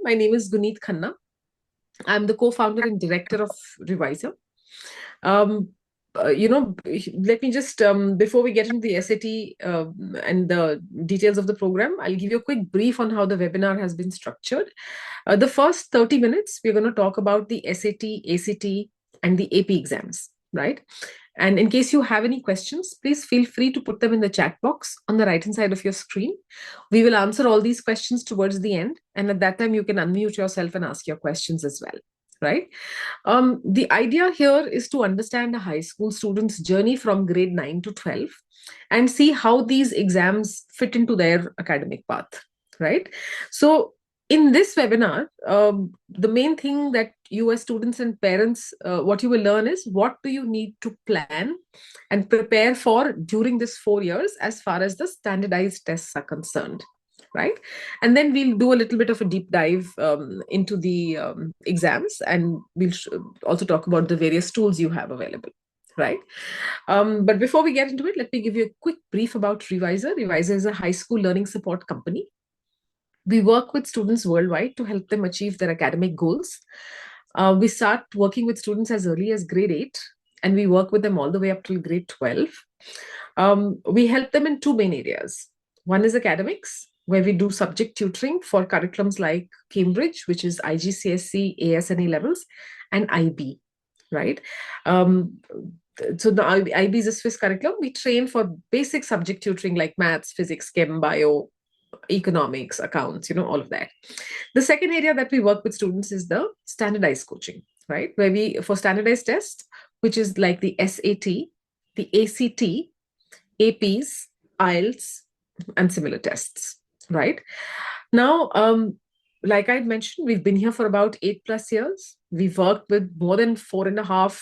My name is Guneet Khanna. I'm the co-founder and director of Reviser. Um, Let me just, before we get into the SAT and the details of the program, I'll give you a quick brief on how the webinar has been structured. The first 30 minutes, we're going to talk about the SAT, ACT, and the AP exams, right? And in case you have any questions, please feel free to put them in the chat box on the right-hand side of your screen. We will answer all these questions towards the end. And at that time, you can unmute yourself and ask your questions as well, right? The idea here is to understand a high school student's journey from grade 9 to 12 and see how these exams fit into their academic path, right? So in this webinar, the main thing that you as students and parents, what you will learn is what do you need to plan and prepare for during this 4 years as far as the standardized tests are concerned, right? And then we'll do a little bit of a deep dive into the exams, and we'll also talk about the various tools you have available, right? But before we get into it, let me give you a quick brief about Reviser. Reviser is a high school learning support company. We work with students worldwide to help them achieve their academic goals. We start working with students as early as grade 8, and we work with them all the way up till grade 12. We help them in two main areas. One is academics, where we do subject tutoring for curriculums like Cambridge, which is IGCSE, ASNE levels, and IB, right? So the IB is a Swiss curriculum. We train for basic subject tutoring like maths, physics, chem, bio, economics, accounts, all of that. The second area that we work with students is the standardized coaching, right? Where we, for standardized tests, which is like the SAT, the ACT, APs, IELTS, and similar tests, right? Now, like I mentioned, we've been here for about 8+ years. We've worked with more than 4.5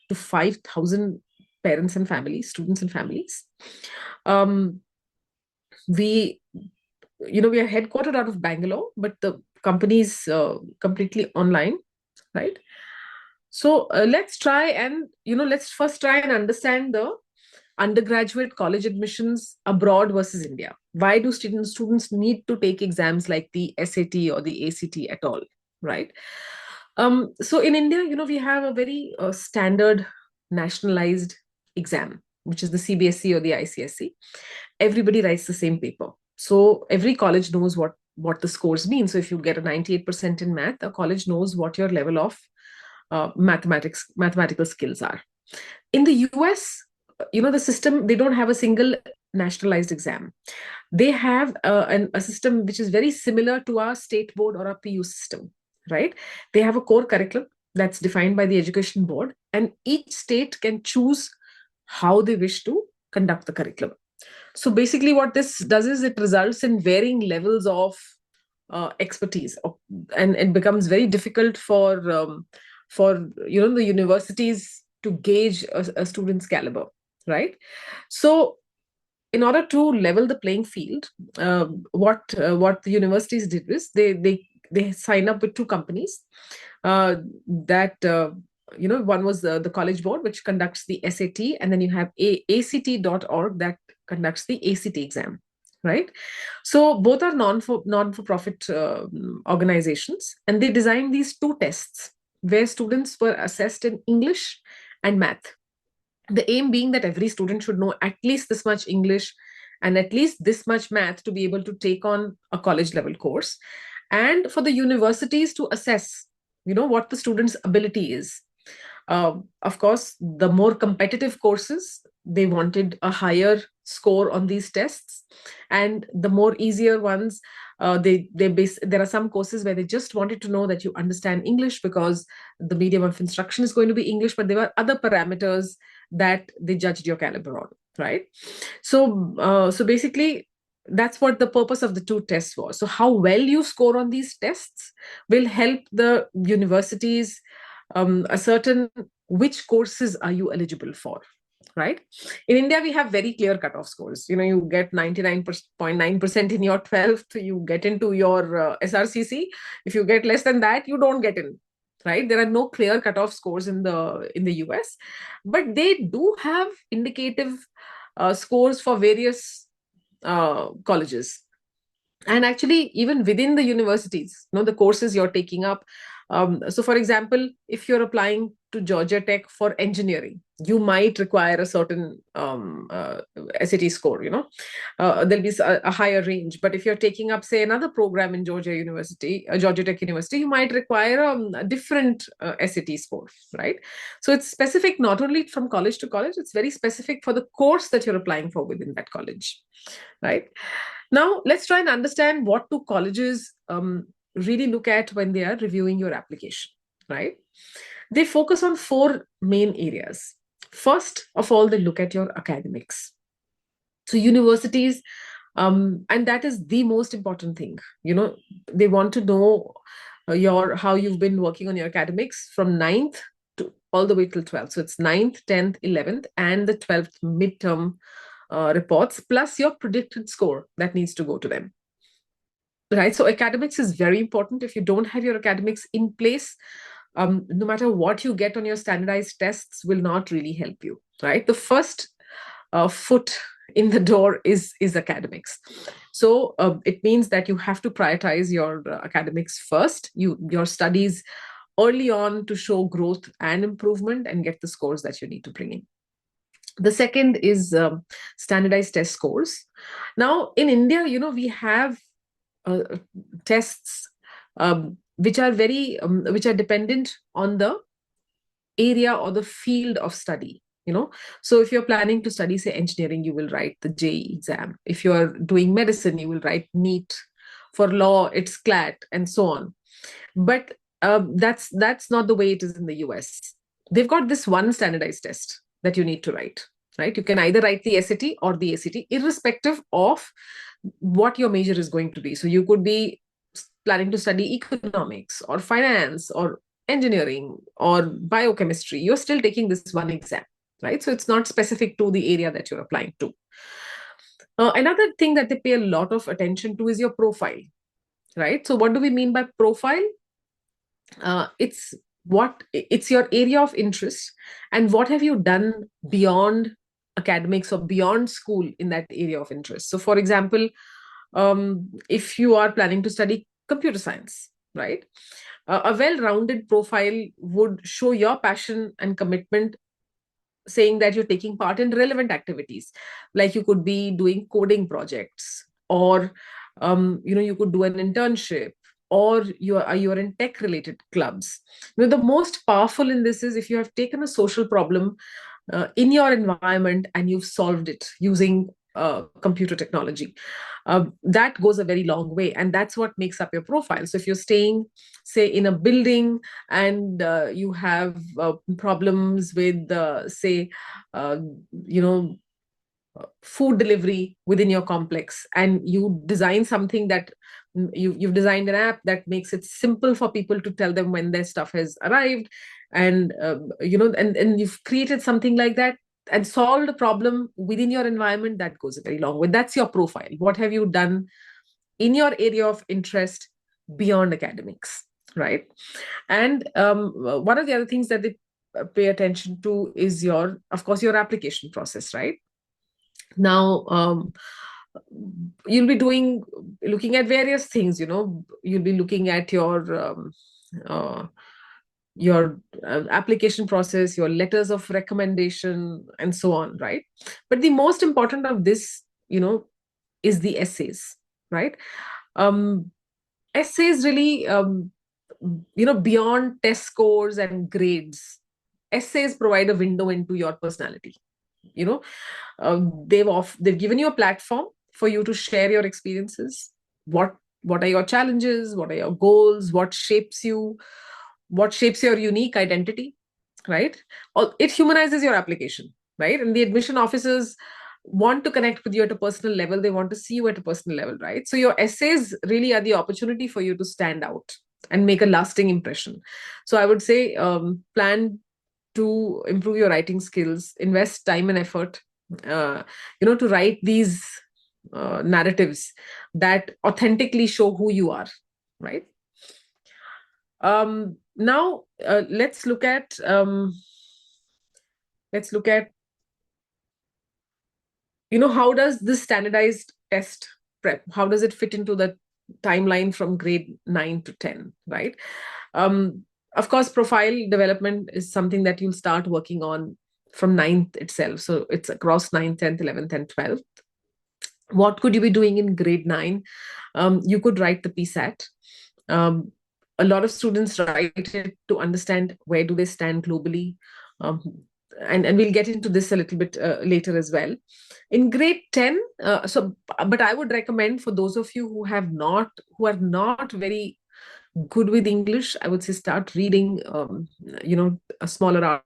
to 5,000 parents and families, students and families. We are headquartered out of Bangalore, but the company is completely online, right? So let's first try and understand the undergraduate college admissions abroad versus India. Why do students need to take exams like the SAT or the ACT at all, right? So in India, we have a very standard nationalized exam, which is the CBSE or the ICSE. Everybody writes the same paper. So every college knows what the scores mean. So if you get a 98% in math, a college knows what your level of mathematical skills are. In the US, the system, they don't have a single nationalized exam. They have a system which is very similar to our state board or our PU system, right? They have a core curriculum that's defined by the education board, and each state can choose how they wish to conduct the curriculum. So basically what this does is it results in varying levels of expertise, and it becomes very difficult for the universities to gauge a student's caliber, right? So in order to level the playing field, what the universities did is they sign up with two companies that one was the College Board, which conducts the SAT, and then you have ACT.org that conducts the ACT exam, right? So both are non-for-profit organizations, and they designed these two tests where students were assessed in English and math. The aim being that every student should know at least this much English and at least this much math to be able to take on a college level course, and for the universities to assess what the student's ability is. Of course, the more competitive courses, they wanted a higher score on these tests, and the more easier ones, there are some courses where they just wanted to know that you understand English because the medium of instruction is going to be English, but there were other parameters that they judged your caliber on, right? So basically, that's what the purpose of the two tests was. So how well you score on these tests will help the universities ascertain which courses are you eligible for, right? In India, we have very clear cutoff scores. You get 99.9% in your 12th, you get into your SRCC. If you get less than that, you don't get in, right? There are no clear cutoff scores in the US, but they do have indicative scores for various colleges. And actually, even within the universities, the courses you're taking up. So for example, if you're applying to Georgia Tech for engineering, you might require a certain SAT score. There'll be a higher range. But if you're taking up, say, another program in Georgia Tech University, you might require a different SAT score, right? So it's specific not only from college to college, it's very specific for the course that you're applying for within that college, right? Now, let's try and understand what do colleges really look at when they are reviewing your application, right? They focus on four main areas. First of all, they look at your academics. So, universities, and that is the most important thing. They want to know your how you've been working on your academics from ninth to all the way till 12th. So it's ninth, 10th, 11th, and the 12th midterm reports, plus your predicted score that needs to go to them. Right. So academics is very important. If you don't have your academics in place, no matter what you get on your standardized tests will not really help you. Right. The first foot in the door is academics. So it means that you have to prioritize your academics first. Your studies early on to show growth and improvement and get the scores that you need to bring in. The second is standardized test scores. Now, in India, we have uh, tests which are dependent on the area or the field of study. So if you're planning to study, say, engineering, you will write the JEE exam. If you're doing medicine, you will write NEET. For law, it's CLAT, and so on. But that's not the way it is in the US. They've got this one standardized test that you need to write, right? You can either write the SAT or the ACT, irrespective of what your major is going to be. So you could be planning to study economics or finance or engineering or biochemistry. You're still taking this one exam, right? So it's not specific to the area that you're applying to. Another thing that they pay a lot of attention to is your profile, right? So what do we mean by profile? It's your area of interest and what have you done beyond academics or beyond school in that area of interest. So for example, if you are planning to study computer science, right, a well-rounded profile would show your passion and commitment, saying that you're taking part in relevant activities, like you could be doing coding projects, or you could do an internship, or you're in tech related clubs. The most powerful in this is if you have taken a social problem in your environment and you've solved it using computer technology. That goes a very long way, and that's what makes up your profile. So if you're staying, say, in a building and you have problems with, say, uh, you know food delivery within your complex, and you design something that you've designed an app that makes it simple for people to tell them when their stuff has arrived, and and you've created something like that and solved a problem within your environment, that goes a very long way. That's your profile. What have you done in your area of interest beyond academics, right? And one of the other things that they pay attention to is of course, your application process, right? Now, you'll be looking at various things. You'll be looking at uh, your application process, your letters of recommendation, and so on, right? But the most important of this, is the essays, right? um, Essays really, beyond test scores and grades, essays provide a window into your personality. you know they've given you a platform for you to share your experiences. What are your challenges? What are your goals? What shapes your unique identity, right? It humanizes your application, right? And the admission officers want to connect with you at a personal level. They want to see you at a personal level, right? So your essays really are the opportunity for you to stand out and make a lasting impression. So I would say, plan to improve your writing skills, invest time and effort, to write these narratives that authentically show who you are, right? Now, let's look at how does this standardized test prep? How does it fit into the timeline from grade 9 to 10, right? Um, of course, profile development is something that you'll start working on from ninth itself. So it's across 9th, 10th, 11th, and 12th. What could you be doing in grade 9? You could write the PSAT. Um, a lot of students write it to understand where do they stand globally. Um, and we'll get into this a little bit later as well. In grade 10, but I would recommend for those of you who are not very good with English, I would say start reading, a smaller art,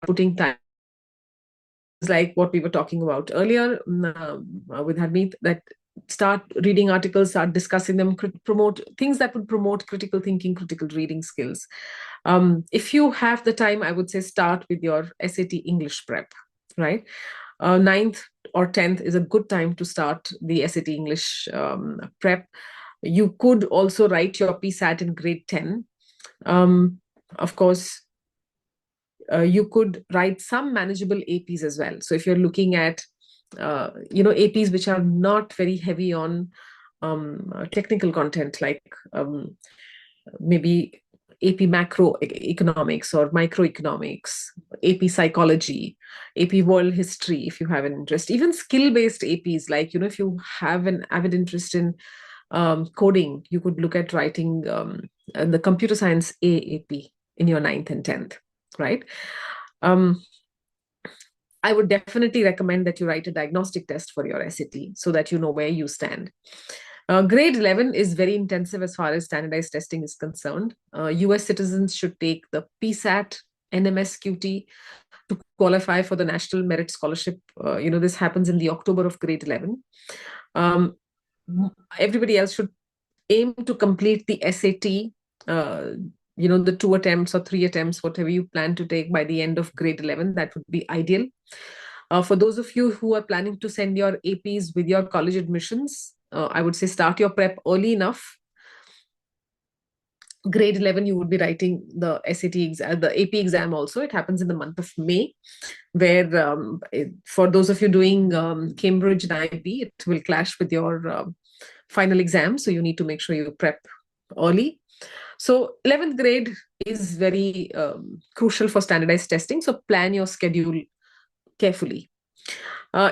putting time, like what we were talking about earlier with Harmeet, that start reading articles, start discussing them, promote things that would promote critical thinking, critical reading skills. If you have the time, I would say start with your SAT English prep, right? 9th or 10th is a good time to start the SAT English prep. You could also write your PSAT in grade 10. Of course, you could write some manageable APs as well. So if you're looking at, APs which are not very heavy on technical content, like maybe AP macroeconomics or microeconomics, AP psychology, AP world history, if you have an interest, even skill-based APs, like, if you have an avid interest in coding, you could look at writing the computer science AAP in your 9th and 10th, right? I would definitely recommend that you write a diagnostic test for your SAT so that you know where you stand. Grade 11 is very intensive as far as standardized testing is concerned. US citizens should take the PSAT, NMSQT to qualify for the National Merit Scholarship. This happens in the October of grade 11. Everybody else should aim to complete the SAT, the 2 attempts or 3 attempts, whatever you plan to take by the end of grade 11. That would be ideal. For those of you who are planning to send your APs with your college admissions, I would say start your prep early enough. Grade 11, you would be writing the SAT exam, the AP exam also. It happens in the month of May, where for those of you doing Cambridge and IB, it will clash with your final exam. So you need to make sure you prep early. So 11th grade is very crucial for standardized testing. So plan your schedule carefully.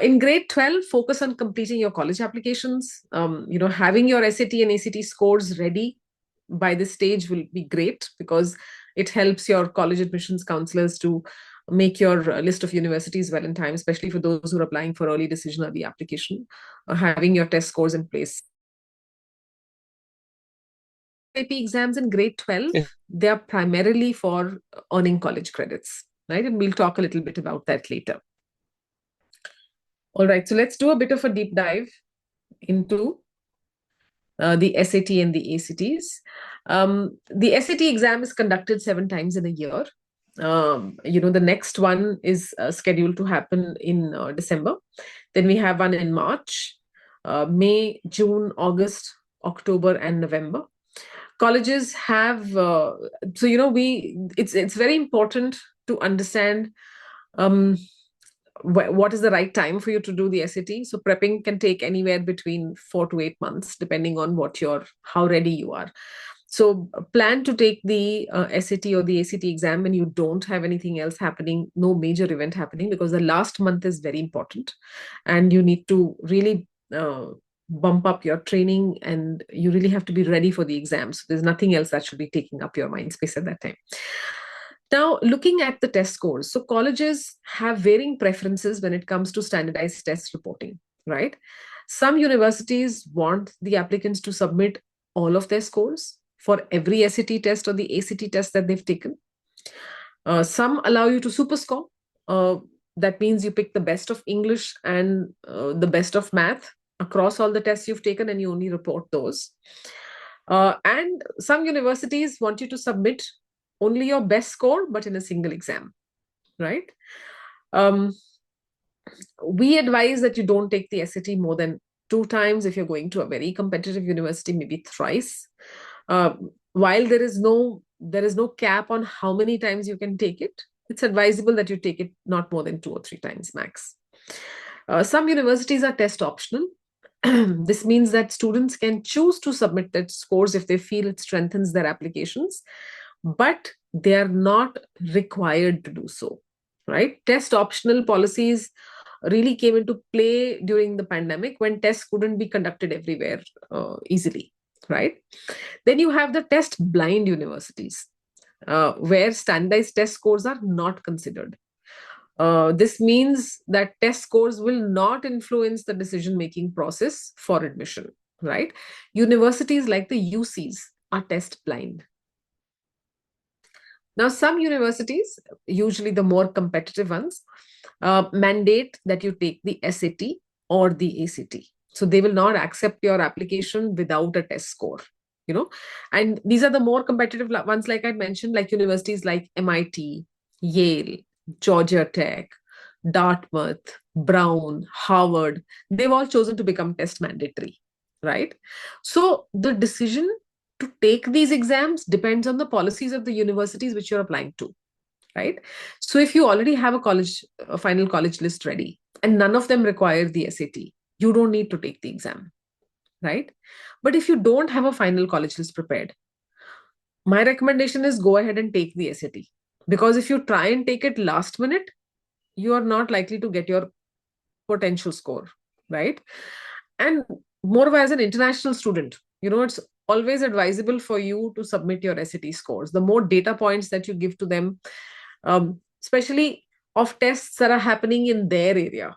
In grade 12, focus on completing your college applications. Having your SAT and ACT scores ready by this stage will be great, because it helps your college admissions counselors to make your list of universities well in time, especially for those who are applying for early decision or the application. Having your test scores in place. AP exams in grade 12, they are primarily for earning college credits, right? And we'll talk a little bit about that later. All right, so let's do a bit of a deep dive into the SAT and the ACTs. The SAT exam is conducted 7 times in a year. The next one is scheduled to happen in December. Then we have one in March, May, June, August, October, and November. Colleges have, it's very important to understand what is the right time for you to do the SAT. So prepping can take anywhere between 4 to 8 months, depending on how ready you are. So plan to take the SAT or the ACT exam when you don't have anything else happening, no major event happening, because the last month is very important and you need to really bump up your training, and you really have to be ready for the exam. So there's nothing else that should be taking up your mind space at that time. Now, looking at the test scores, so colleges have varying preferences when it comes to standardized test reporting, right? Some universities want the applicants to submit all of their scores for every SAT test or the ACT test that they've taken. Some allow you to superscore. That means you pick the best of English and the best of math across all the tests you've taken, and you only report those. And some universities want you to submit only your best score, but in a single exam, right? We advise that you don't take the SAT more than 2 times. If you're going to a very competitive university, maybe thrice. While there is no cap on how many times you can take it, it's advisable that you take it not more than 2 or 3 times max. Some universities are test optional. This means that students can choose to submit their scores if they feel it strengthens their applications, but they are not required to do so, right? Test optional policies really came into play during the pandemic when tests couldn't be conducted everywhere easily, right? Then you have the test blind universities, where standardized test scores are not considered. This means that test scores will not influence the decision making process for admission, right? Universities like the UCs are test blind. Now, some universities, usually the more competitive ones, mandate that you take the SAT or the ACT. So they will not accept your application without a test score, you know. And these are the more competitive ones, like I mentioned, like universities like MIT, Yale, Georgia Tech, Dartmouth, Brown, Harvard. They've all chosen to become test mandatory, right? So the decision to take these exams depends on the policies of the universities which you're applying to, right? So if you already have a final college list ready, and none of them require the SAT, you don't need to take the exam, right? But if you don't have a final college list prepared, my recommendation is go ahead and take the SAT, because if you try and take it last minute, you are not likely to get your potential score, right? And moreover, as an international student, it's always advisable for you to submit your SAT scores. The more data points that you give to them, especially of tests that are happening in their area,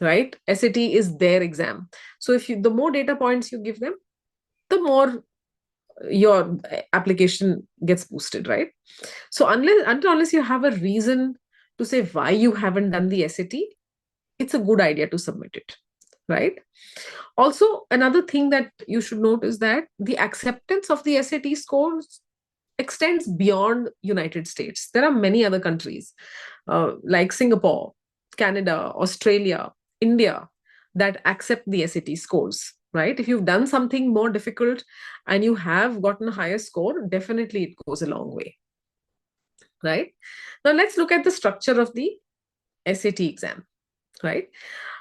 right? SAT is their exam. So the more data points you give them, the more your application gets boosted, right? So unless you have a reason to say why you haven't done the SAT, it's a good idea to submit it, right? Also, another thing that you should note is that the acceptance of the SAT scores extends beyond United States. There are many other countries like Singapore, Canada, Australia, India that accept the SAT scores, right? If you've done something more difficult and you have gotten a higher score, definitely it goes a long way, right? Now let's look at the structure of the SAT exam, right?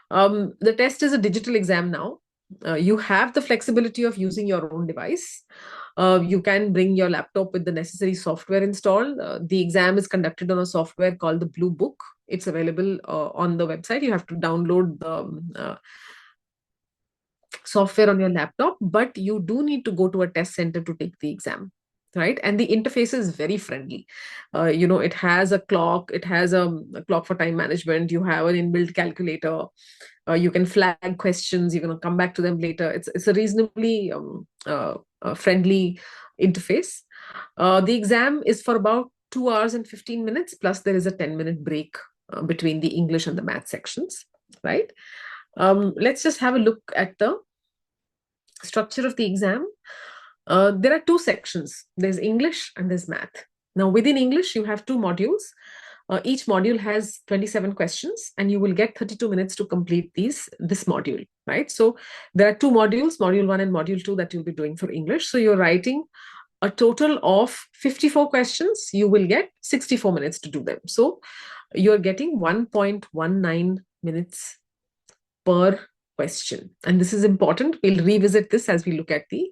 The test is a digital exam now. You have the flexibility of using your own device. You can bring your laptop with the necessary software installed. The exam is conducted on a software called the Blue Book. It's available on the website. You have to download the software on your laptop, but you do need to go to a test center to take the exam, right? And the interface is very friendly. It has a clock, it has a clock for time management, you have an inbuilt calculator, you can flag questions, you're going to come back to them later. It's a reasonably friendly interface. The exam is for about 2 hours and 15 minutes, plus there is a 10-minute break between the English and the math sections, right? Let's just have a look at the structure of the exam. There are two sections. There's English and there's math. Now, within English, you have two modules. Each module has 27 questions, and you will get 32 minutes to complete this module, right? So there are two modules, module 1 and module 2, that you'll be doing for English. So you're writing a total of 54 questions. You will get 64 minutes to do them. So you're getting 1.19 minutes per question. And this is important. We'll revisit this as we look at the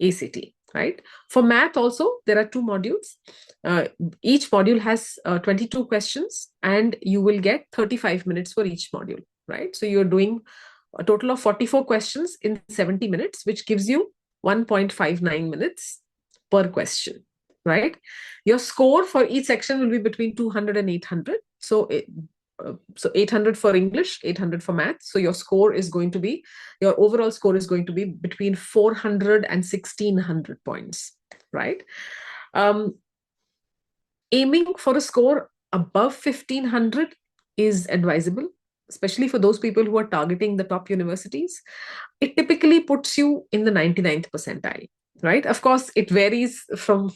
ACT, right? For math also, there are two modules. Each module has 22 questions, and you will get 35 minutes for each module, right? So you're doing a total of 44 questions in 70 minutes, which gives you 1.59 minutes per question, right? Your score for each section will be between 200 and 800. So 800 for English, 800 for math. So your overall score is going to be between 400 and 1600 points, right? Aiming for a score above 1500 is advisable, especially for those people who are targeting the top universities. It typically puts you in the 99th percentile, right? Of course, it varies from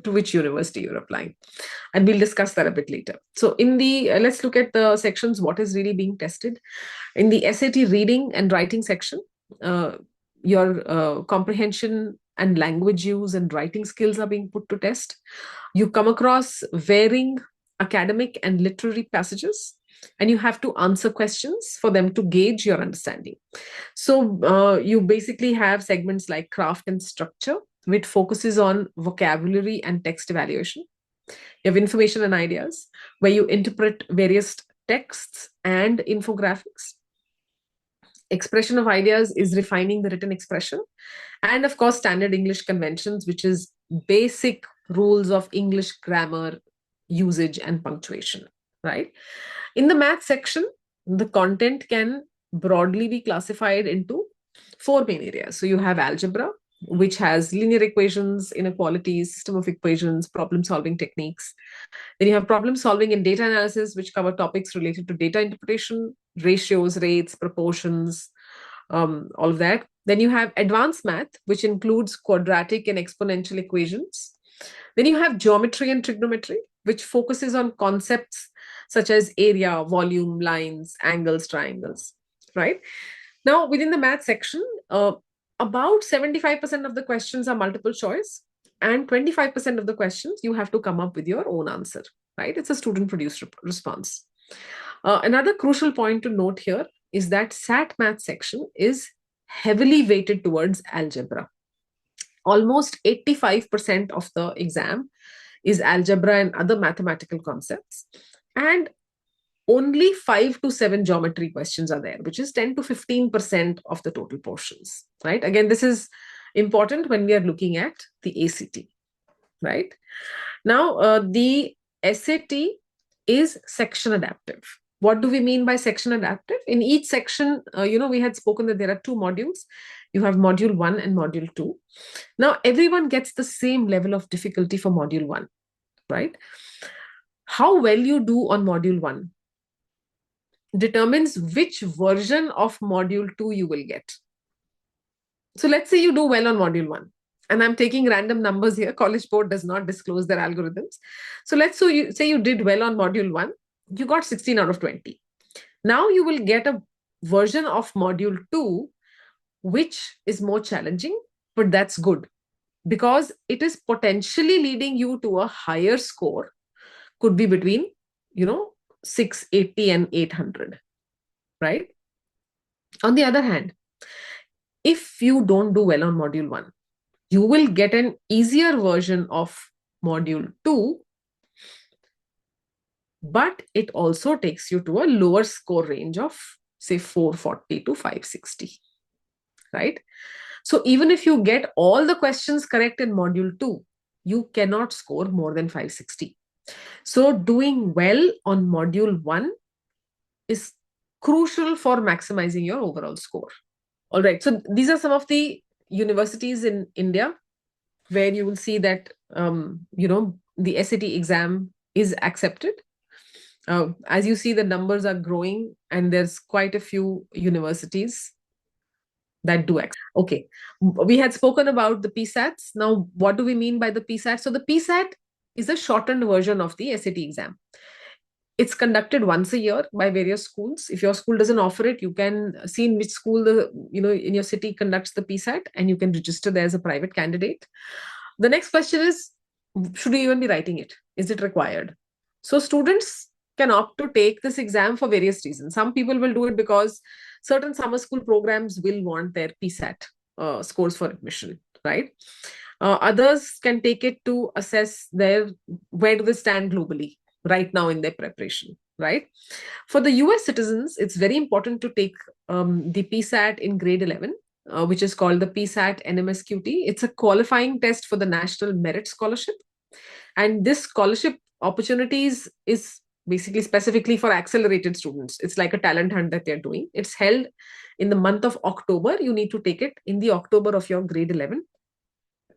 to which university you're applying, and we'll discuss that a bit later. So let's look at the sections, what is really being tested. In the SAT reading and writing section, your comprehension and language use and writing skills are being put to test. You come across varying academic and literary passages. and you have to answer questions for them to gauge your understanding. So you basically have segments like craft and structure, which focuses on vocabulary and text evaluation. You have information and ideas, where you interpret various texts and infographics. Expression of ideas is refining the written expression. And of course, standard English conventions, which is basic rules of English grammar, usage, and punctuation, right? In the math section, the content can broadly be classified into four main areas. So you have algebra, which has linear equations, inequalities, system of equations, problem solving techniques. Then you have problem solving and data analysis, which cover topics related to data interpretation, ratios, rates, proportions, all of that. Then you have advanced math, which includes quadratic and exponential equations. Then you have geometry and trigonometry, which focuses on concepts such as area, volume, lines, angles, triangles, right? Now, within the math section, about 75% of the questions are multiple choice, and 25% of the questions you have to come up with your own answer, right? It's a student produced response. Another crucial point to note here is that SAT math section is heavily weighted towards algebra. Almost 85% of the exam is algebra and other mathematical concepts. And only 5 to 7 geometry questions are there, which is 10 to 15% of the total portions, right? Again, this is important when we are looking at the ACT, right? Now, the SAT is section adaptive. What do we mean by section adaptive? In each section, we had spoken that there are two modules. You have module 1 and module 2. Now, everyone gets the same level of difficulty for module 1, right? How well you do on module 1 determines which version of module 2 you will get. So let's say you do well on module 1. And I'm taking random numbers here. College Board does not disclose their algorithms. So let's say you did well on module 1. You got 16 out of 20. Now you will get a version of module 2, which is more challenging, but that's good because it is potentially leading you to a higher score. Could be between, 680 and 800, right? On the other hand, if you don't do well on module 1, you will get an easier version of module 2, but it also takes you to a lower score range of, say, 440 to 560, right? So even if you get all the questions correct in module 2, you cannot score more than 560. So doing well on module 1 is crucial for maximizing your overall score. All right, so these are some of the universities in India where you will see that, the SAT exam is accepted. As you see, the numbers are growing and there's quite a few universities that do accept. Okay, we had spoken about the PSATs. Now, what do we mean by the PSAT? So the PSAT is a shortened version of the SAT exam. It's conducted once a year by various schools. If your school doesn't offer it, you can see in which school in your city conducts the PSAT, and you can register there as a private candidate. The next question is, should you even be writing it? Is it required? So students can opt to take this exam for various reasons. Some people will do it because certain summer school programs will want their PSAT scores for admission, right? Others can take it to assess where do they stand globally right now in their preparation, right? For the US citizens, it's very important to take the PSAT in grade 11, which is called the PSAT NMSQT. It's a qualifying test for the National Merit Scholarship. And this scholarship opportunities is basically specifically for accelerated students. It's like a talent hunt that they're doing. It's held in the month of October. You need to take it in the October of your grade 11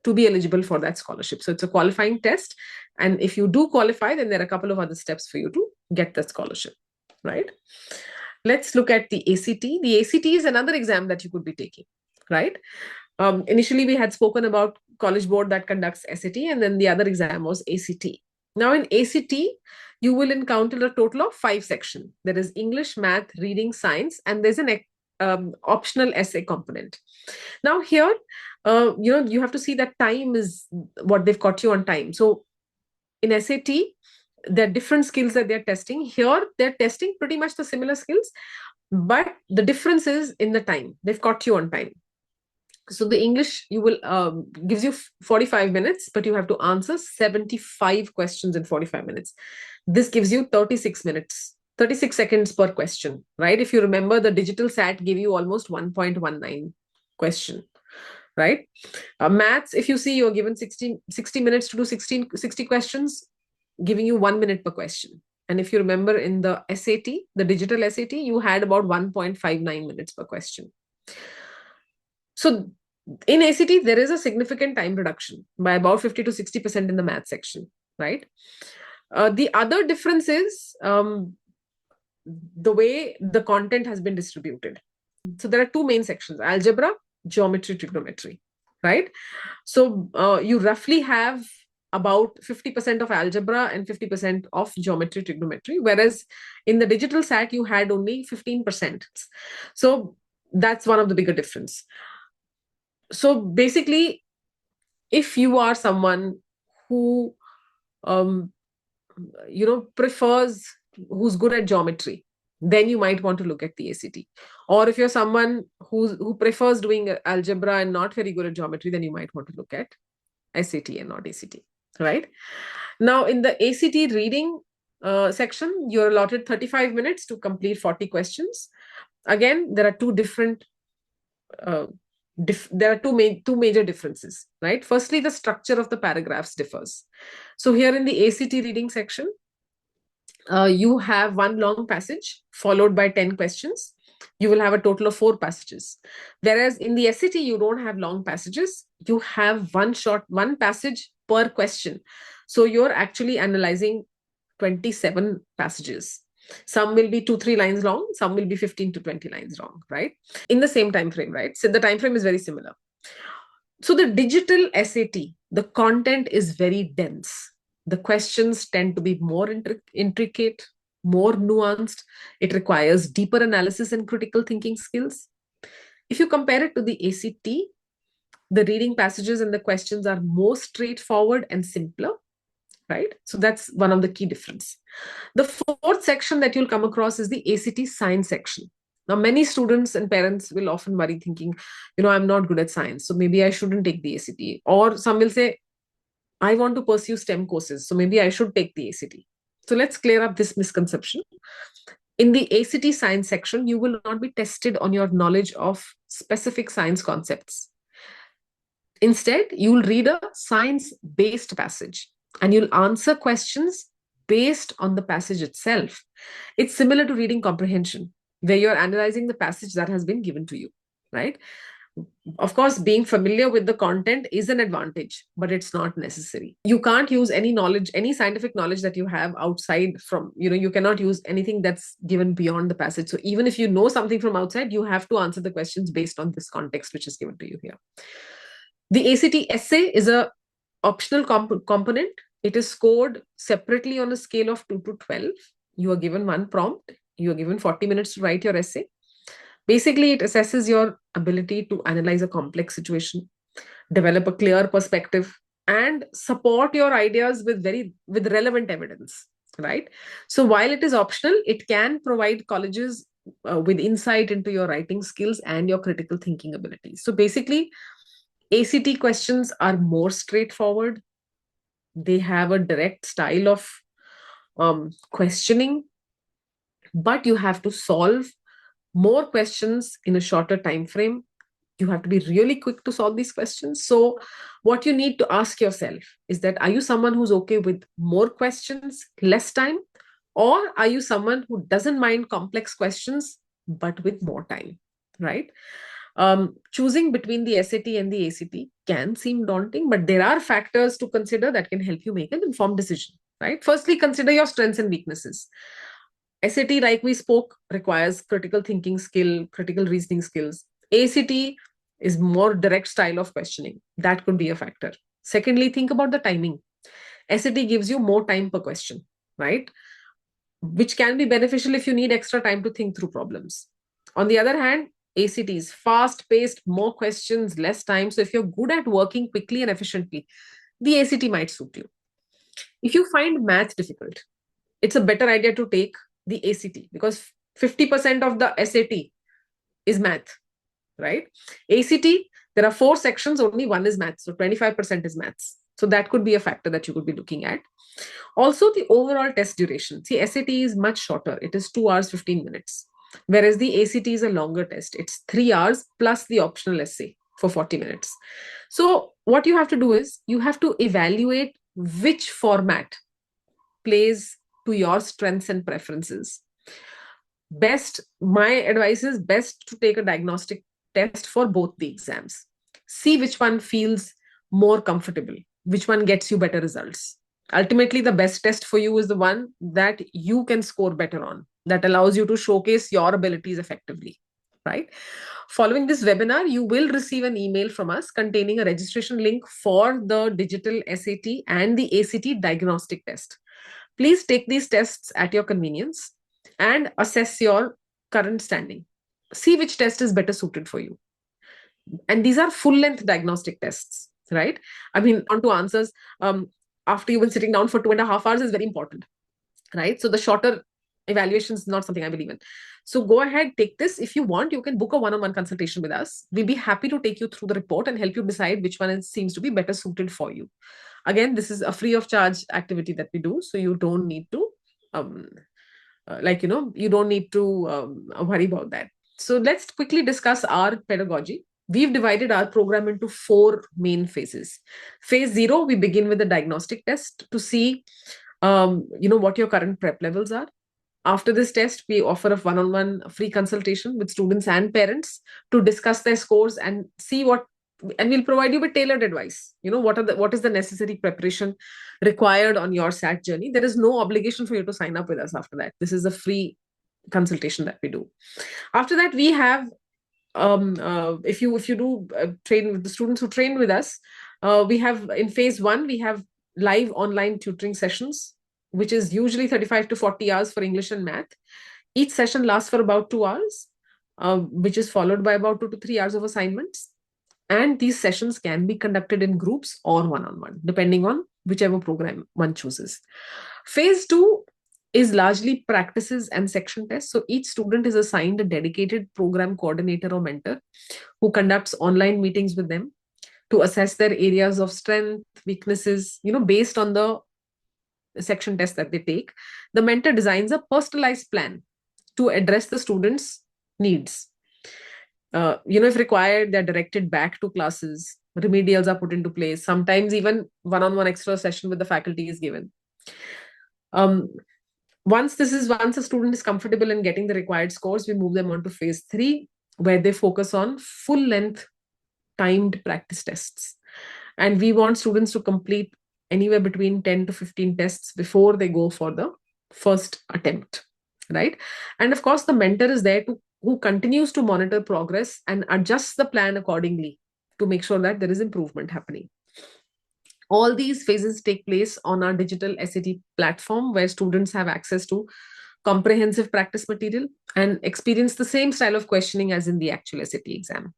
to be eligible for that scholarship. So it's a qualifying test. And if you do qualify, then there are a couple of other steps for you to get that scholarship, right? Let's look at the ACT. The ACT is another exam that you could be taking, right? Initially, we had spoken about College Board that conducts SAT, and then the other exam was ACT. Now in ACT, you will encounter a total of 5 sections. There is English, math, reading, science, and there's an optional essay component. Now here, you have to see that time is what they've got you on time. So in SAT, there are different skills that they're testing. Here, they're testing pretty much the similar skills, but the difference is in the time. They've caught you on time. So the English you will gives you 45 minutes, but you have to answer 75 questions in 45 minutes. This gives you 36 minutes, 36 seconds per question, right? If you remember, the digital SAT gave you almost 1.19 question, right? Maths, if you see, you're given 60 minutes to do 60 questions, giving you 1 minute per question. And if you remember in the SAT, the digital SAT, you had about 1.59 minutes per question. So in ACT, there is a significant time reduction by about 50 to 60% in the math section, right? The other difference is the way the content has been distributed. So there are two main sections: algebra, geometry, trigonometry, right? So you roughly have about 50% of algebra and 50% of geometry, trigonometry, whereas in the digital SAT, you had only 15%. So that's one of the bigger difference. So basically, if you are someone who prefers, who's good at geometry, then you might want to look at the ACT. Or if you're someone who prefers doing algebra and not very good at geometry, then you might want to look at SAT and not ACT, right? Now in the ACT reading section, you're allotted 35 minutes to complete 40 questions. Again, there are two different there are two major differences, right? Firstly, the structure of the paragraphs differs. So here in the ACT reading section, you have one long passage followed by 10 questions. You will have a total of 4 passages. Whereas in the SAT, you don't have long passages. You have one passage per question. So you're actually analyzing 27 passages. Some will be 2-3 lines long, some will be 15 to 20 lines long, right? In the same time frame, right? So the time frame is very similar. So the digital SAT, the content is very dense. The questions tend to be more intricate, more nuanced. It requires deeper analysis and critical thinking skills. If you compare it to the ACT, the reading passages and the questions are more straightforward and simpler, right? So that's one of the key difference. The fourth section that you'll come across is the ACT science section. Now, many students and parents will often worry thinking, I'm not good at science, so maybe I shouldn't take the ACT. Or some will say, I want to pursue STEM courses, so maybe I should take the ACT. So let's clear up this misconception. In the ACT science section, you will not be tested on your knowledge of specific science concepts. Instead, you'll read a science-based passage and you'll answer questions based on the passage itself. It's similar to reading comprehension, where you're analyzing the passage that has been given to you, right? Of course, being familiar with the content is an advantage, but it's not necessary. You can't use any knowledge, any scientific knowledge that you have outside from, you cannot use anything that's given beyond the passage. So even if you know something from outside, you have to answer the questions based on this context, which is given to you here. The ACT essay is a optional component. It is scored separately on a scale of 2 to 12. You are given one prompt. You are given 40 minutes to write your essay. Basically, it assesses your ability to analyze a complex situation, develop a clear perspective, and support your ideas with relevant evidence, right? So while it is optional, it can provide colleges with insight into your writing skills and your critical thinking abilities. So basically, ACT questions are more straightforward. They have a direct style of questioning, but you have to solve more questions in a shorter time frame. You have to be really quick to solve these questions. So what you need to ask yourself is that, are you someone who's okay with more questions, less time? Or are you someone who doesn't mind complex questions, but with more time, right? Choosing between the SAT and the ACT can seem daunting, but there are factors to consider that can help you make an informed decision, right? Firstly, consider your strengths and weaknesses. SAT, like we spoke, requires critical thinking skill, critical reasoning skills. ACT is more direct style of questioning. That could be a factor. Secondly, think about the timing. SAT gives you more time per question, right? Which can be beneficial if you need extra time to think through problems. On the other hand, ACT is fast-paced, more questions, less time. So if you're good at working quickly and efficiently, the ACT might suit you. If you find math difficult, it's a better idea to take the ACT, because 50% of the SAT is math, right? ACT, there are 4 sections, only one is maths. So 25% is maths. So that could be a factor that you could be looking at. Also, the overall test duration. See, SAT is much shorter. It is 2 hours, 15 minutes. Whereas the ACT is a longer test. It's 3 hours plus the optional essay for 40 minutes. So what you have to do is you have to evaluate which format plays to your strengths and preferences. My advice is best to take a diagnostic test for both the exams. See which one feels more comfortable, which one gets you better results. Ultimately, the best test for you is the one that you can score better on, that allows you to showcase your abilities effectively, right? Following this webinar, you will receive an email from us containing a registration link for the digital SAT and the ACT diagnostic test. Please take these tests at your convenience and assess your current standing. See which test is better suited for you. And these are full length diagnostic tests, right? I mean, on to answers after you've been sitting down for 2.5 hours is very important, right? So the shorter evaluation is not something I believe in. So go ahead, take this. If you want, you can book a one-on-one consultation with us. We'll be happy to take you through the report and help you decide which one seems to be better suited for you. Again, this is a free of charge activity that we do, so you don't need to you don't need to worry about that. So let's quickly discuss our pedagogy. We've divided our program into 4 main phases. Phase 0, we begin with the diagnostic test to see what your current prep levels are. After this test, we offer a one-on-one free consultation with students and parents to discuss their scores and see and we'll provide you with tailored advice. What is the necessary preparation required on your SAT journey. There is no obligation for you to sign up with us after that. This is a free consultation that we do. After that, we have if you do train with the students who train with us, we have in phase 1 we have live online tutoring sessions, which is usually 35 to 40 hours for English and math. Each session lasts for about 2 hours, which is followed by about 2 to 3 hours of assignments. And these sessions can be conducted in groups or one-on-one, depending on whichever program one chooses. Phase 2 is largely practices and section tests. So each student is assigned a dedicated program coordinator or mentor who conducts online meetings with them to assess their areas of strength, weaknesses, based on the section test that they take. The mentor designs a personalized plan to address the students' needs. If required, they're directed back to classes. Remedials are put into place. Sometimes even one-on-one extra session with the faculty is given. Once a student is comfortable in getting the required scores, we move them on to phase 3, where they focus on full-length timed practice tests. And we want students to complete anywhere between 10 to 15 tests before they go for the first attempt, right? And of course, the mentor is there who continues to monitor progress and adjusts the plan accordingly to make sure that there is improvement happening. All these phases take place on our digital SAT platform, where students have access to comprehensive practice material and experience the same style of questioning as in the actual SAT exam,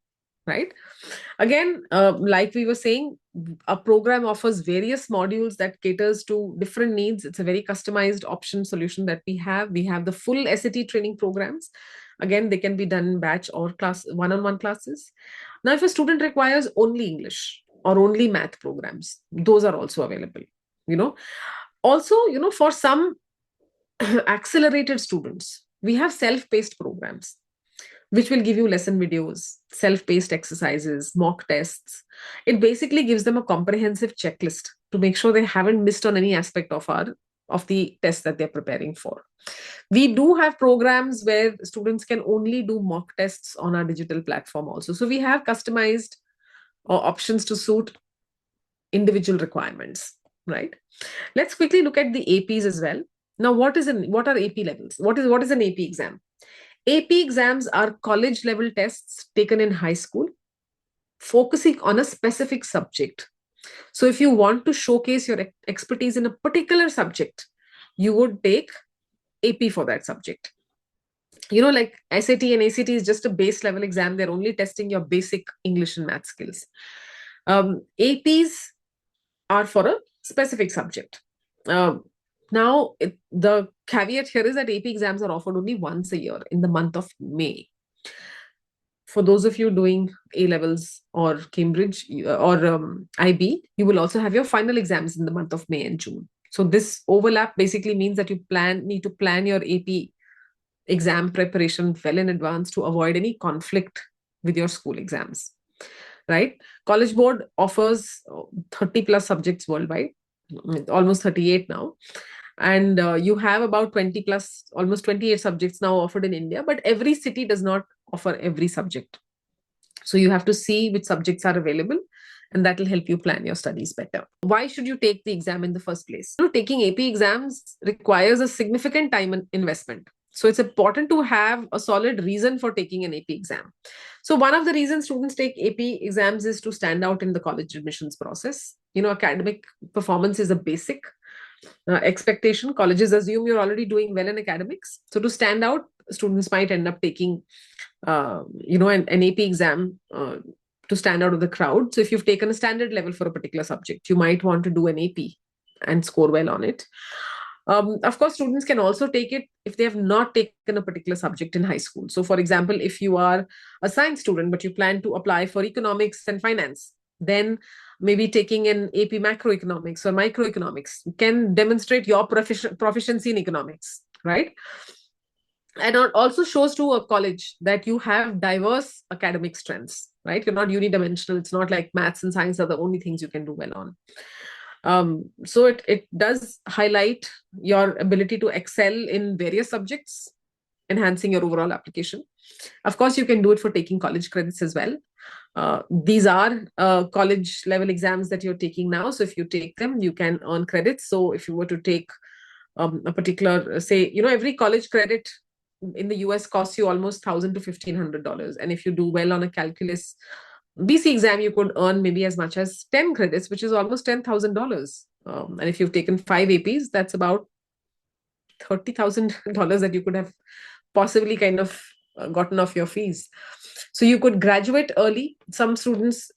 right? Again, like we were saying, a program offers various modules that caters to different needs. It's a very customized option solution that we have. We have the full SAT training programs. Again, they can be done in batch or class one-on-one classes. Now, if a student requires only English or only math programs, those are also available. Also, for some accelerated students, we have self-paced programs which will give you lesson videos, self-paced exercises, mock tests. It basically gives them a comprehensive checklist to make sure they haven't missed on any aspect of the test that they're preparing for. We do have programs where students can only do mock tests on our digital platform also. So we have customized options to suit individual requirements, right? Let's quickly look at the APs as well. Now, what are AP levels? What is an AP exam? AP exams are college level tests taken in high school, focusing on a specific subject. So if you want to showcase your expertise in a particular subject, you would take AP for that subject. Like SAT and ACT is just a base level exam. They're only testing your basic English and math skills. APs are for a specific subject. Now, the caveat here is that AP exams are offered only once a year in the month of May. For those of you doing A levels or Cambridge or IB, you will also have your final exams in the month of May and June. So this overlap basically means that you need to plan your AP exam preparation well in advance to avoid any conflict with your school exams, right? College Board offers 30 plus subjects worldwide, almost 38 now. And you have about 20 plus, almost 28 subjects now offered in India, but every city does not offer every subject. So you have to see which subjects are available, and that will help you plan your studies better. Why should you take the exam in the first place? Taking AP exams requires a significant time and investment. So it's important to have a solid reason for taking an AP exam. So one of the reasons students take AP exams is to stand out in the college admissions process. Academic performance is a basic expectation. Colleges assume you're already doing well in academics. So to stand out, students might end up taking, an AP exam to stand out of the crowd. So if you've taken a standard level for a particular subject, you might want to do an AP and score well on it. Of course, students can also take it if they have not taken a particular subject in high school. So, for example, if you are a science student, but you plan to apply for economics and finance, then maybe taking an AP macroeconomics or microeconomics can demonstrate your proficiency in economics, right? And it also shows to a college that you have diverse academic strengths, right? You're not unidimensional. It's not like maths and science are the only things you can do well on. So it does highlight your ability to excel in various subjects, enhancing your overall application. Of course, you can do it for taking college credits as well. These are college level exams that you're taking now. So if you take them, you can earn credits. So if you were to take a particular, say, every college credit in the US costs you almost $1,000 to $1,500. And if you do well on a calculus BC exam, you could earn maybe as much as 10 credits, which is almost $10,000. And if you've taken 5 APs, that's about $30,000 that you could have possibly kind of gotten off your fees. So you could graduate early. Some students,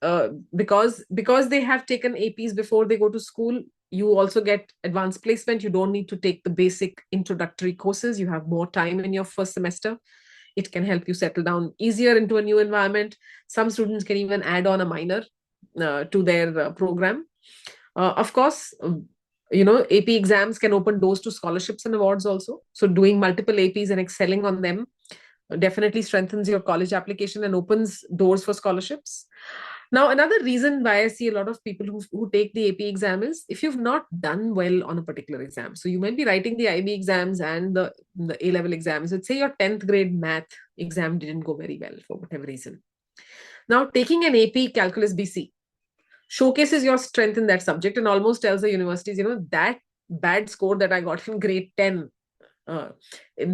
because they have taken APs before they go to school, you also get advanced placement. You don't need to take the basic introductory courses. You have more time in your first semester. It can help you settle down easier into a new environment. Some students can even add on a minor to their program. Of course, AP exams can open doors to scholarships and awards also. So doing multiple APs and excelling on them definitely strengthens your college application and opens doors for scholarships. Now, another reason why I see a lot of people who take the AP exam is if you've not done well on a particular exam. So you might be writing the IB exams and the A-level exams. Let's say your 10th grade math exam didn't go very well for whatever reason. Now, taking an AP Calculus BC showcases your strength in that subject and almost tells the universities, that bad score that I got in grade 10,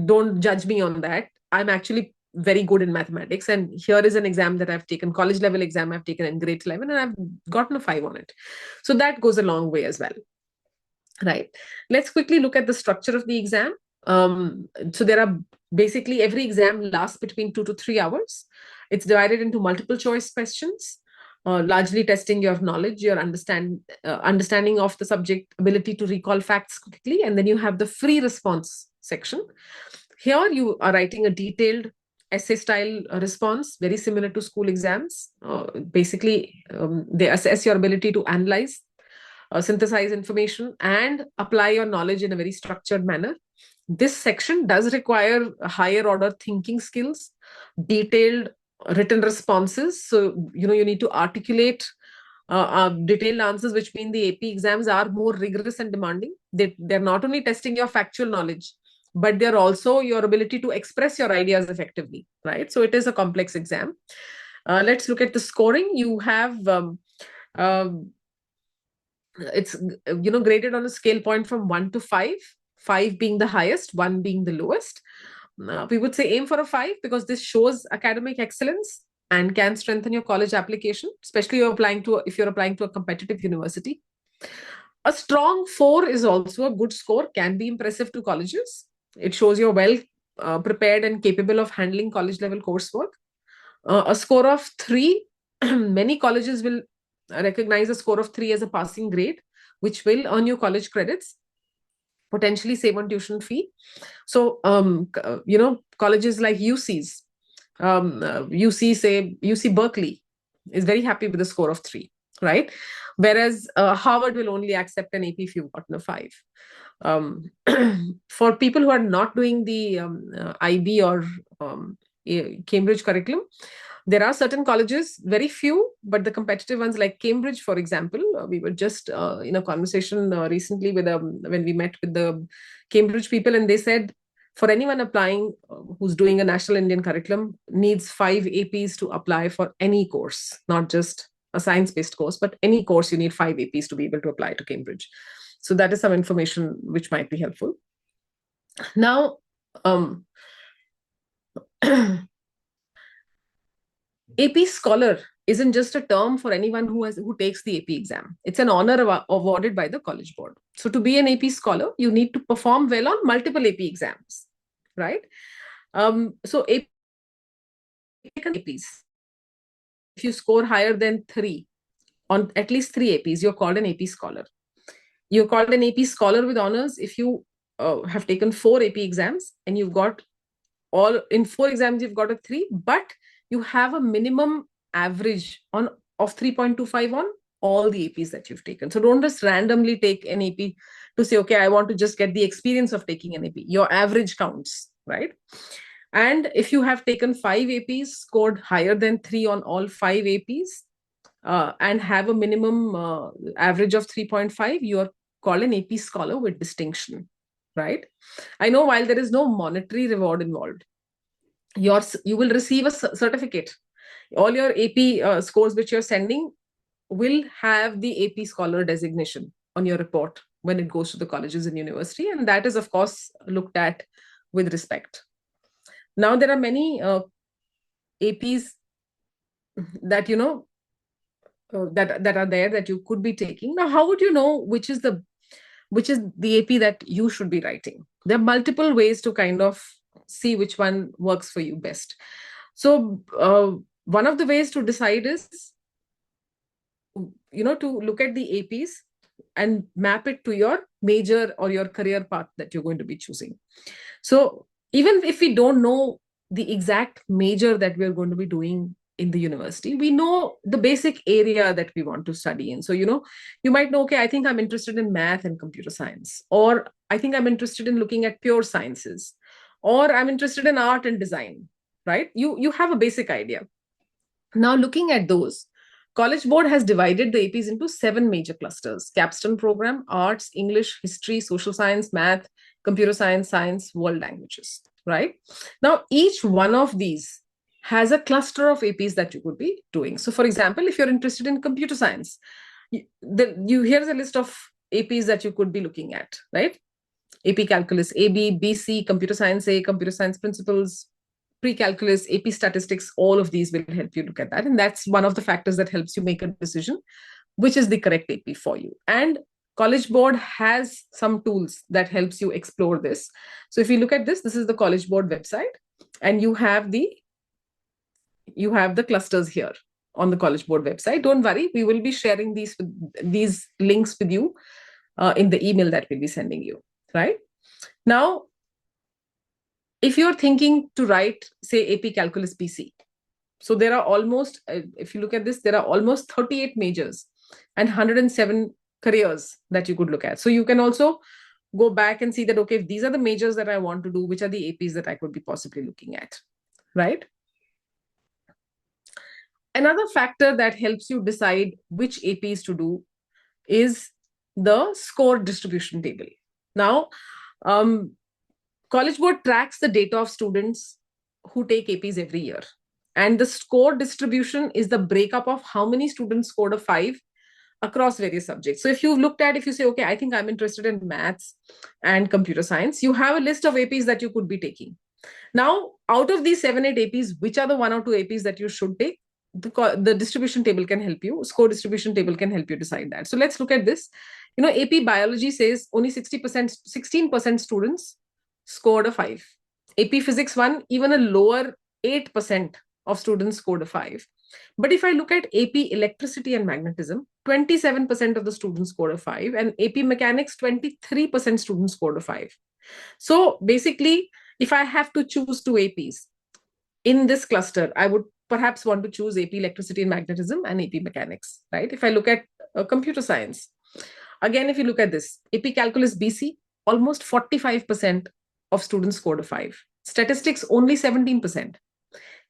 don't judge me on that. I'm actually very good in mathematics, and here is an exam that I've taken, college level exam I've taken in grade 11, and I've gotten a 5 on it. So that goes a long way as well, right? Let's quickly look at the structure of the exam. So there are basically, every exam lasts between 2 to 3 hours. It's divided into multiple choice questions, largely testing your knowledge, your understanding of the subject, ability to recall facts quickly, and then you have the free response section. Here you are writing a detailed essay style response, very similar to school exams. Basically, they assess your ability to analyze, synthesize information, and apply your knowledge in a very structured manner. This section does require higher order thinking skills, detailed written responses. So, you need to articulate detailed answers, which mean the AP exams are more rigorous and demanding. They're not only testing your factual knowledge, but they're also your ability to express your ideas effectively, right? So it is a complex exam. Let's look at the scoring. You have it's graded on a scale point from 1 to 5, 5 being the highest, 1 being the lowest. We would say aim for a 5 because this shows academic excellence and can strengthen your college application, especially if you're applying to a competitive university. A strong 4 is also a good score, can be impressive to colleges. It shows you're well prepared and capable of handling college level coursework. A score of 3, many colleges will recognize a score of 3 as a passing grade, which will earn you college credits. potentially save on tuition fee. So, colleges like UCs, UC Berkeley is very happy with a score of 3, right? Whereas Harvard will only accept an AP if you've gotten a 5. Um, for people who are not doing the IB or Cambridge curriculum, there are certain colleges, very few, but the competitive ones like Cambridge, for example. We were just in a conversation recently with when we met with the Cambridge people, and they said for anyone applying who's doing a national Indian curriculum needs 5 APs to apply for any course, not just a science-based course, but any course you need 5 APs to be able to apply to Cambridge. So that is some information which might be helpful. Now, AP Scholar isn't just a term for anyone who takes the AP exam. It's an honor awarded by the College Board. So to be an AP Scholar, you need to perform well on multiple AP exams, right? So APs, if you score higher than 3 on at least 3 APs, you're called an AP Scholar. You're called an AP Scholar with honors if you have taken 4 AP exams and you've got in 4 exams you've got a 3, but you have a minimum average of 3.25 on all the APs that you've taken. So don't just randomly take an AP to say, okay, I want to just get the experience of taking an AP. Your average counts, right? And if you have taken 5 APs, scored higher than 3 on all 5 APs, and have a minimum average of 3.5, you are called an AP Scholar with distinction, right? I know while there is no monetary reward involved, you will receive a certificate. All your AP scores which you're sending will have the AP Scholar designation on your report when it goes to the colleges and university, and that is, of course, looked at with respect. Now, there are many APs that, that are there that you could be taking. Now, how would you know which is the AP that you should be writing? There are multiple ways to kind of see which one works for you best. So one of the ways to decide is, to look at the APs and map it to your major or your career path that you're going to be choosing. So even if we don't know the exact major that we're going to be doing in the university, we know the basic area that we want to study in. So, you might know, okay, I think I'm interested in math and computer science, or I think I'm interested in looking at pure sciences, or I'm interested in art and design, right? You have a basic idea. Now, looking at those, College Board has divided the APs into 7 major clusters: capstone program, arts, English, history, social science, math, computer science, science, world languages, right? Now, each one of these has a cluster of APs that you could be doing. So, for example, if you're interested in computer science, here's a list of APs that you could be looking at, right? AP Calculus, AB, BC, Computer Science A, Computer Science Principles, Pre-Calculus, AP Statistics, all of these will help you look at that. And that's one of the factors that helps you make a decision, which is the correct AP for you. And College Board has some tools that helps you explore this. So if you look at this is the College Board website, and you have the clusters here on the College Board website. Don't worry, we will be sharing these links with you in the email that we'll be sending you, right? Now, if you're thinking to write, say, AP Calculus BC, so there are almost, if you look at this, there are almost 38 majors and 107 careers that you could look at. So you can also go back and see that, okay, if these are the majors that I want to do, which are the APs that I could be possibly looking at, right? Another factor that helps you decide which APs to do is the score distribution table. Now, College Board tracks the data of students who take APs every year. And the score distribution is the breakup of how many students scored a 5 across various subjects. So if you say, okay, I think I'm interested in maths and computer science, you have a list of APs that you could be taking. Now, out of these 7-8 APs, which are the 1 or 2 APs that you should take? The distribution table can help you. Score distribution table can help you decide that. So let's look at this. AP Biology says only 16% students scored a 5. AP Physics 1, even a lower 8% of students scored a 5. But if I look at AP electricity and magnetism, 27% of the students scored a 5, and AP mechanics, 23% students scored a 5. So basically, if I have to choose two APs in this cluster, I would perhaps want to choose AP electricity and magnetism and AP mechanics, right? If I look at computer science, again, if you look at this, AP calculus BC, almost 45% of students scored a 5. Statistics, only 17%.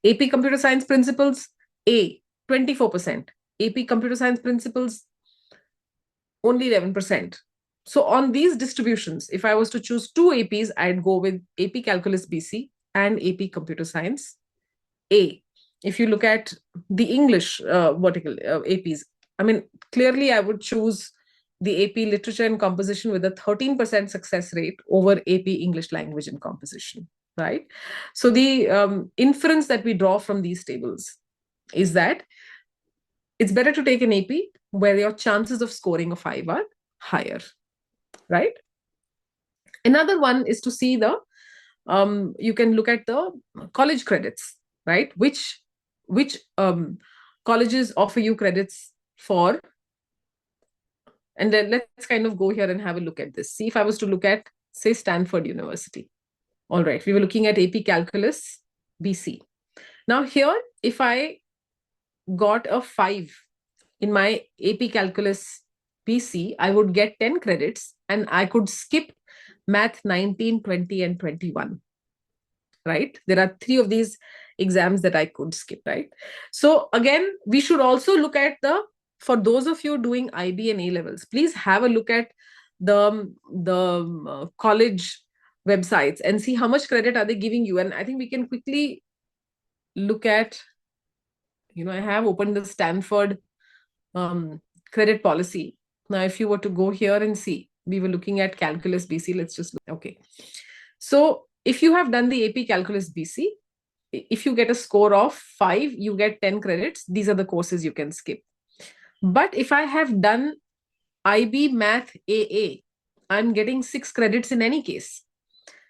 AP computer science principles, A, 24%. AP computer science principles, only 11%. So on these distributions, if I was to choose two APs, I'd go with AP calculus BC and AP computer science A. If you look at the English vertical APs, I mean, clearly I would choose the AP literature and composition with a 13% success rate over AP English language and composition, right? So the inference that we draw from these tables is that it's better to take an AP where your chances of scoring a 5 are higher, right? Another one is to see the, you can look at the college credits, right? Which colleges offer you credits for, and then let's kind of go here and have a look at this. See, if I was to look at, say, Stanford University. All right, we were looking at AP Calculus BC. Now here, if I got a 5 in my AP Calculus BC, I would get 10 credits and I could skip Math 19, 20, and 21, right? There are 3 of these exams that I could skip, right? So again, we should also look at for those of you doing IB and A levels, please have a look at the college websites and see how much credit are they giving you. And I think we can quickly look at, I have opened the Stanford credit policy. Now, if you were to go here and see, we were looking at calculus BC. Let's just look. Okay. So if you have done the AP calculus BC, if you get a score of 5, you get 10 credits. These are the courses you can skip. But if I have done IB Math AA, I'm getting 6 credits in any case.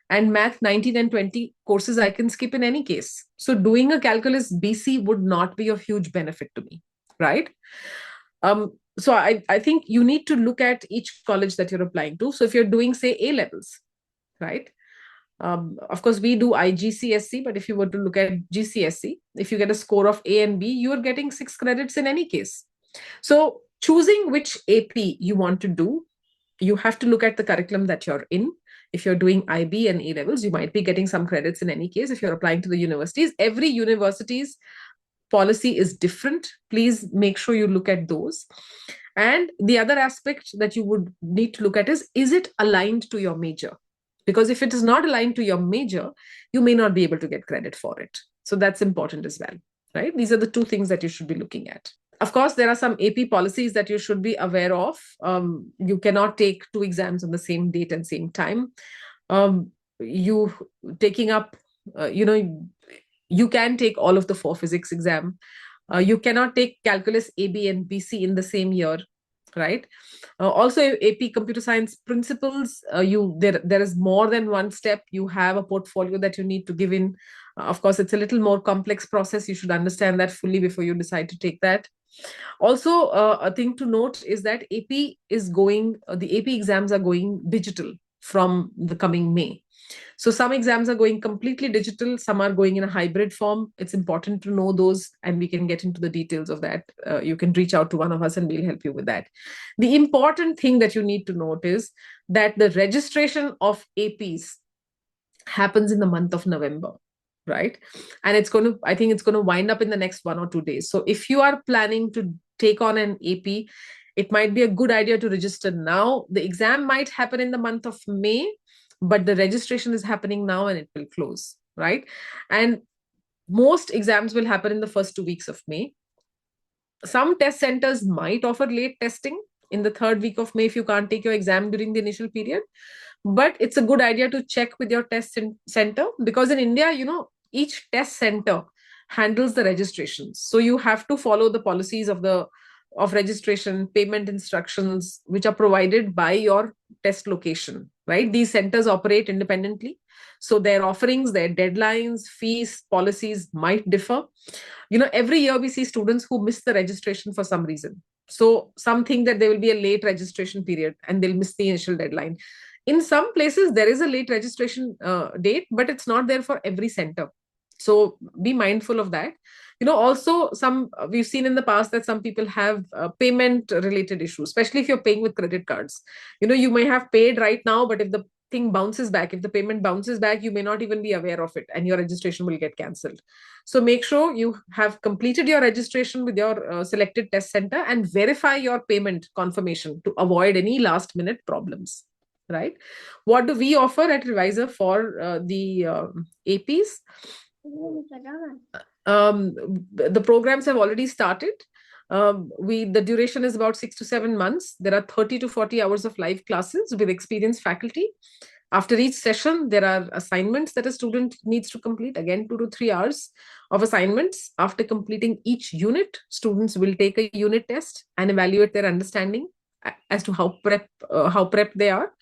And Math 19 and 20 courses I can skip in any case. So doing a calculus BC would not be of huge benefit to me, right? So I think you need to look at each college that you're applying to. So if you're doing, say, A levels, right? Of course, we do IGCSE, but if you were to look at GCSE, if you get a score of A and B, you are getting 6 credits in any case. So choosing which AP you want to do, you have to look at the curriculum that you're in. If you're doing IB and A levels, you might be getting some credits in any case. If you're applying to the universities, every university's policy is different. Please make sure you look at those. And the other aspect that you would need to look at is it aligned to your major? Because if it is not aligned to your major, you may not be able to get credit for it. So that's important as well, right? These are the 2 things that you should be looking at. Of course, there are some AP policies that you should be aware of. You cannot take 2 exams on the same date and same time. You taking up, you can take all of the 4 physics exam. You cannot take calculus AB and BC in the same year, right? Also, AP computer science principles, there is more than one step. You have a portfolio that you need to give in. Of course, it's a little more complex process. You should understand that fully before you decide to take that. Also, a thing to note is that the AP exams are going digital from the coming May. So some exams are going completely digital, some are going in a hybrid form. It's important to know those, and we can get into the details of that. You can reach out to one of us and we'll help you with that. The important thing that you need to note is that the registration of APs happens in the month of November, right? And I think it's going to wind up in the next 1 or 2 days. So if you are planning to take on an AP, it might be a good idea to register now. The exam might happen in the month of May, but the registration is happening now and it will close, right? And most exams will happen in the first 2 weeks of May. Some test centers might offer late testing in the 3rd week of May if you can't take your exam during the initial period. But it's a good idea to check with your test center, because in India, each test center handles the registrations. So you have to follow the policies of registration, payment instructions, which are provided by your test location, right? These centers operate independently. So their offerings, their deadlines, fees, policies might differ. Every year we see students who miss the registration for some reason. So some think that there will be a late registration period and they'll miss the initial deadline. In some places, there is a late registration date, but it's not there for every center. So be mindful of that. Also some we've seen in the past that some people have payment related issues, especially if you're paying with credit cards. You may have paid right now, but if the thing bounces back, if the payment bounces back, you may not even be aware of it and your registration will get cancelled. So make sure you have completed your registration with your selected test center and verify your payment confirmation to avoid any last minute problems, right? What do we offer at Revisor for the APs? The programs have already started. The duration is about 6 to 7 months. There are 30 to 40 hours of live classes with experienced faculty. After each session, there are assignments that a student needs to complete. Again, 2 to 3 hours of assignments. After completing each unit, students will take a unit test and evaluate their understanding as to how prep they are.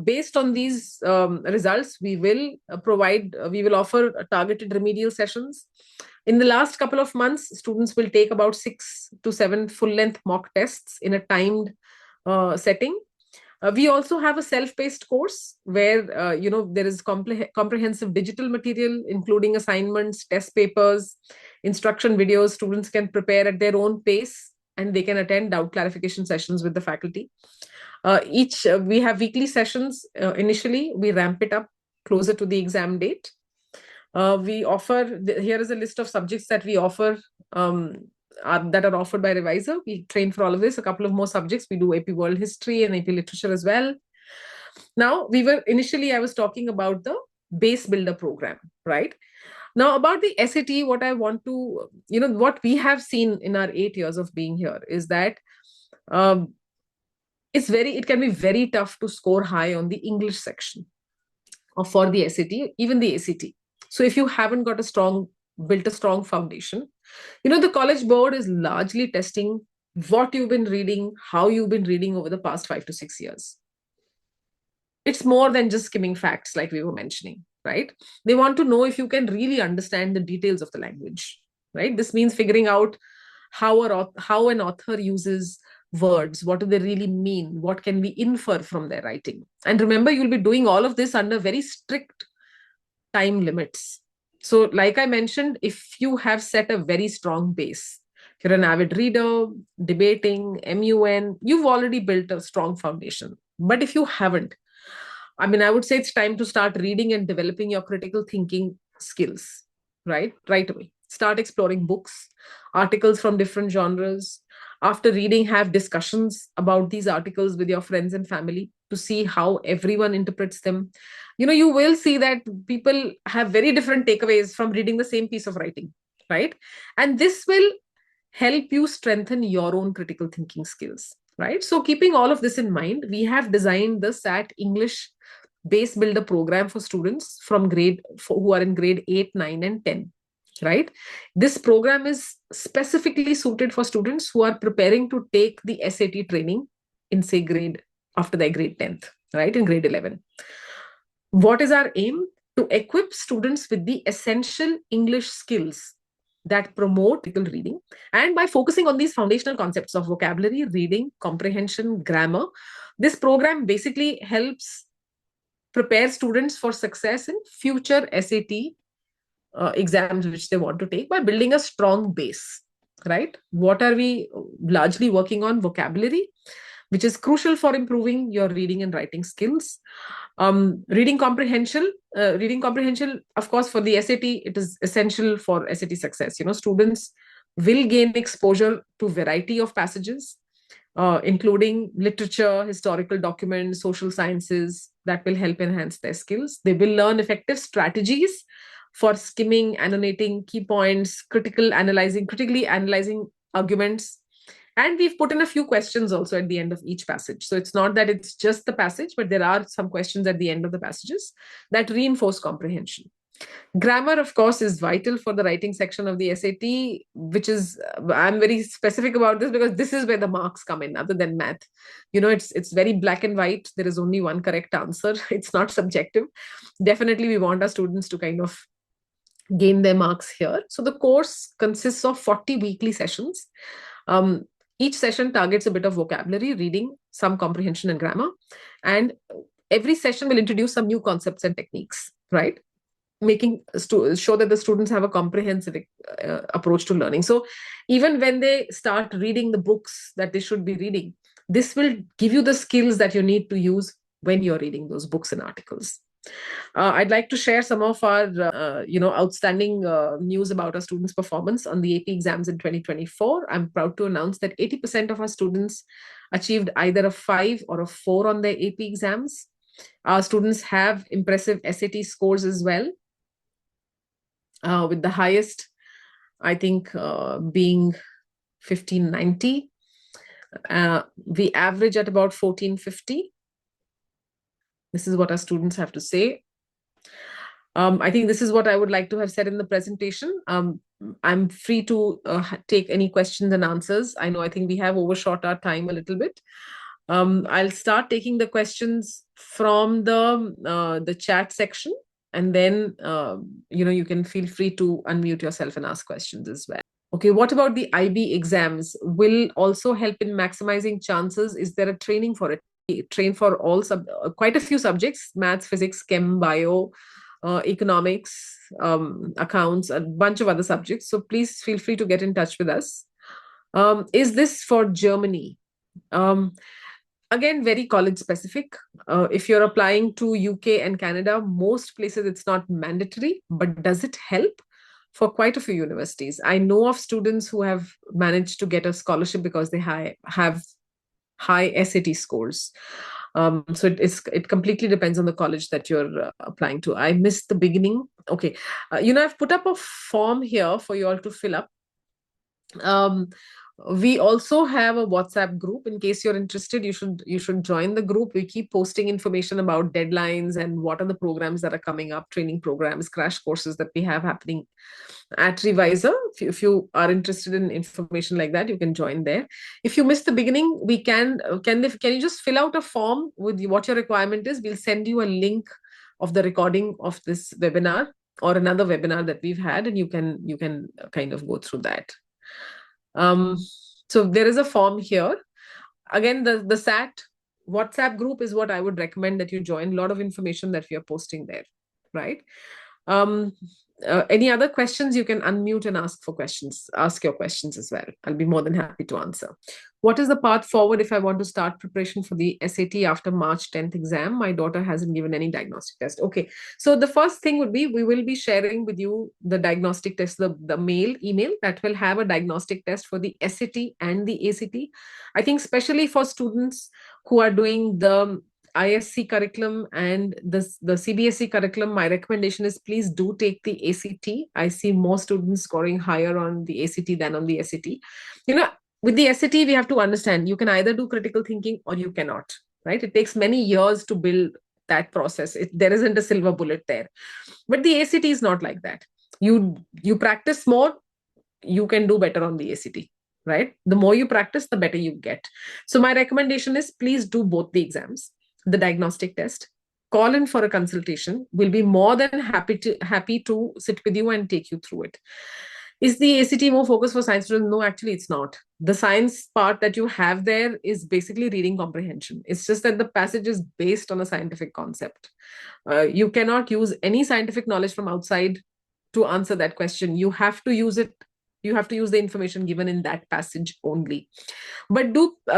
Based on these results, we will offer targeted remedial sessions. In the last couple of months, students will take about 6 to 7 full-length mock tests in a timed setting. We also have a self-paced course where there is comprehensive digital material, including assignments, test papers, instruction videos. Students can prepare at their own pace and they can attend doubt clarification sessions with the faculty. We have weekly sessions. Initially, we ramp it up closer to the exam date. Here is a list of subjects that we offer that are offered by Revisor. We train for all of this. A couple of more subjects. We do AP World History and AP Literature as well. Now, I was talking about the Base Builder program, right? Now, about the SAT, what I want to, what we have seen in our 8 years of being here is that it can be very tough to score high on the English section or for the SAT, even the ACT. So if you haven't built a strong foundation, the College Board is largely testing what you've been reading, how you've been reading over the past 5 to 6 years. It's more than just skimming facts like we were mentioning, right? They want to know if you can really understand the details of the language, right? This means figuring out how an author uses words. What do they really mean? What can we infer from their writing? And remember, you'll be doing all of this under very strict time limits. So like I mentioned, if you have set a very strong base, if you're an avid reader, debating, MUN, you've already built a strong foundation. But if you haven't, I would say it's time to start reading and developing your critical thinking skills, right? Right away. Start exploring books, articles from different genres. After reading, have discussions about these articles with your friends and family to see how everyone interprets them. You will see that people have very different takeaways from reading the same piece of writing, right? And this will help you strengthen your own critical thinking skills, right? So keeping all of this in mind, we have designed the SAT English Base Builder program for students who are in grade 8, 9, and 10. Right? This program is specifically suited for students who are preparing to take the SAT training in, say, after their grade 10th, right? In grade 11. What is our aim? To equip students with the essential English skills that promote critical reading. And by focusing on these foundational concepts of vocabulary, reading, comprehension, grammar, this program basically helps prepare students for success in future SAT exams which they want to take by building a strong base, right? What are we largely working on? Vocabulary, which is crucial for improving your reading and writing skills. Reading comprehension, of course, for the SAT, it is essential for SAT success. Students will gain exposure to variety of passages, including literature, historical documents, social sciences, that will help enhance their skills. They will learn effective strategies for skimming, annotating key points, critically analyzing arguments. And we've put in a few questions also at the end of each passage. So it's not that it's just the passage, but there are some questions at the end of the passages that reinforce comprehension. Grammar, of course, is vital for the writing section of the SAT, which is, I'm very specific about this because this is where the marks come in, other than math. It's very black and white. There is only one correct answer. It's not subjective. Definitely, we want our students to kind of gain their marks here. So the course consists of 40 weekly sessions. Um, each session targets a bit of vocabulary, reading, some comprehension and grammar. And every session will introduce some new concepts and techniques, right? Making sure that the students have a comprehensive approach to learning. So even when they start reading the books that they should be reading, this will give you the skills that you need to use when you're reading those books and articles. I'd like to share some of our outstanding news about our students' performance on the AP exams in 2024. I'm proud to announce that 80% of our students achieved either a 5 or a 4 on their AP exams. Our students have impressive SAT scores as well, with the highest, I think, being 1590. We average at about 1450. This is what our students have to say. I think this is what I would like to have said in the presentation. I'm free to take any questions and answers. I think we have overshot our time a little bit. I'll start taking the questions from the chat section, and then you can feel free to unmute yourself and ask questions as well. Okay, what about the IB exams? Will also help in maximizing chances? Is there a training for it? Train for all quite a few subjects: maths, physics, chem, bio, economics, accounts, a bunch of other subjects. So please feel free to get in touch with us. Is this for Germany? Again, very college specific. If you're applying to UK and Canada, most places it's not mandatory, but does it help? For quite a few universities, I know of students who have managed to get a scholarship because they have high SAT scores. So it completely depends on the college that you're applying to. I missed the beginning. Okay, I've put up a form here for you all to fill up. We also have a WhatsApp group. In case you're interested, you should join the group. We keep posting information about deadlines and what are the programs that are coming up, training programs, crash courses that we have happening at Revisor. If you are interested in information like that, you can join there. If you missed the beginning, we can you just fill out a form with what your requirement is? We'll send you a link of the recording of this webinar or another webinar that we've had, and you can kind of go through that. So there is a form here. Again, the SAT WhatsApp group is what I would recommend that you join. A lot of information that we are posting there, right? Any other questions? You can unmute and ask your questions as well. I'll be more than happy to answer. What is the path forward if I want to start preparation for the SAT after March 10th exam? My daughter hasn't given any diagnostic test. Okay, so the first thing would be we will be sharing with you the diagnostic test, the email that will have a diagnostic test for the SAT and the ACT. I think especially for students who are doing the ISC curriculum and the CBSE curriculum, my recommendation is please do take the ACT. I see more students scoring higher on the ACT than on the SAT. With the SAT, we have to understand you can either do critical thinking or you cannot, right? It takes many years to build that process. There isn't a silver bullet there. But the ACT is not like that. You practice more, you can do better on the ACT, right? The more you practice, the better you get. So my recommendation is please do both the exams, the diagnostic test, call in for a consultation. We'll be more than happy to sit with you and take you through it. Is the ACT more focused for science students? No, actually it's not. The science part that you have there is basically reading comprehension. It's just that the passage is based on a scientific concept. You cannot use any scientific knowledge from outside to answer that question. You have to use it. You have to use the information given in that passage only. But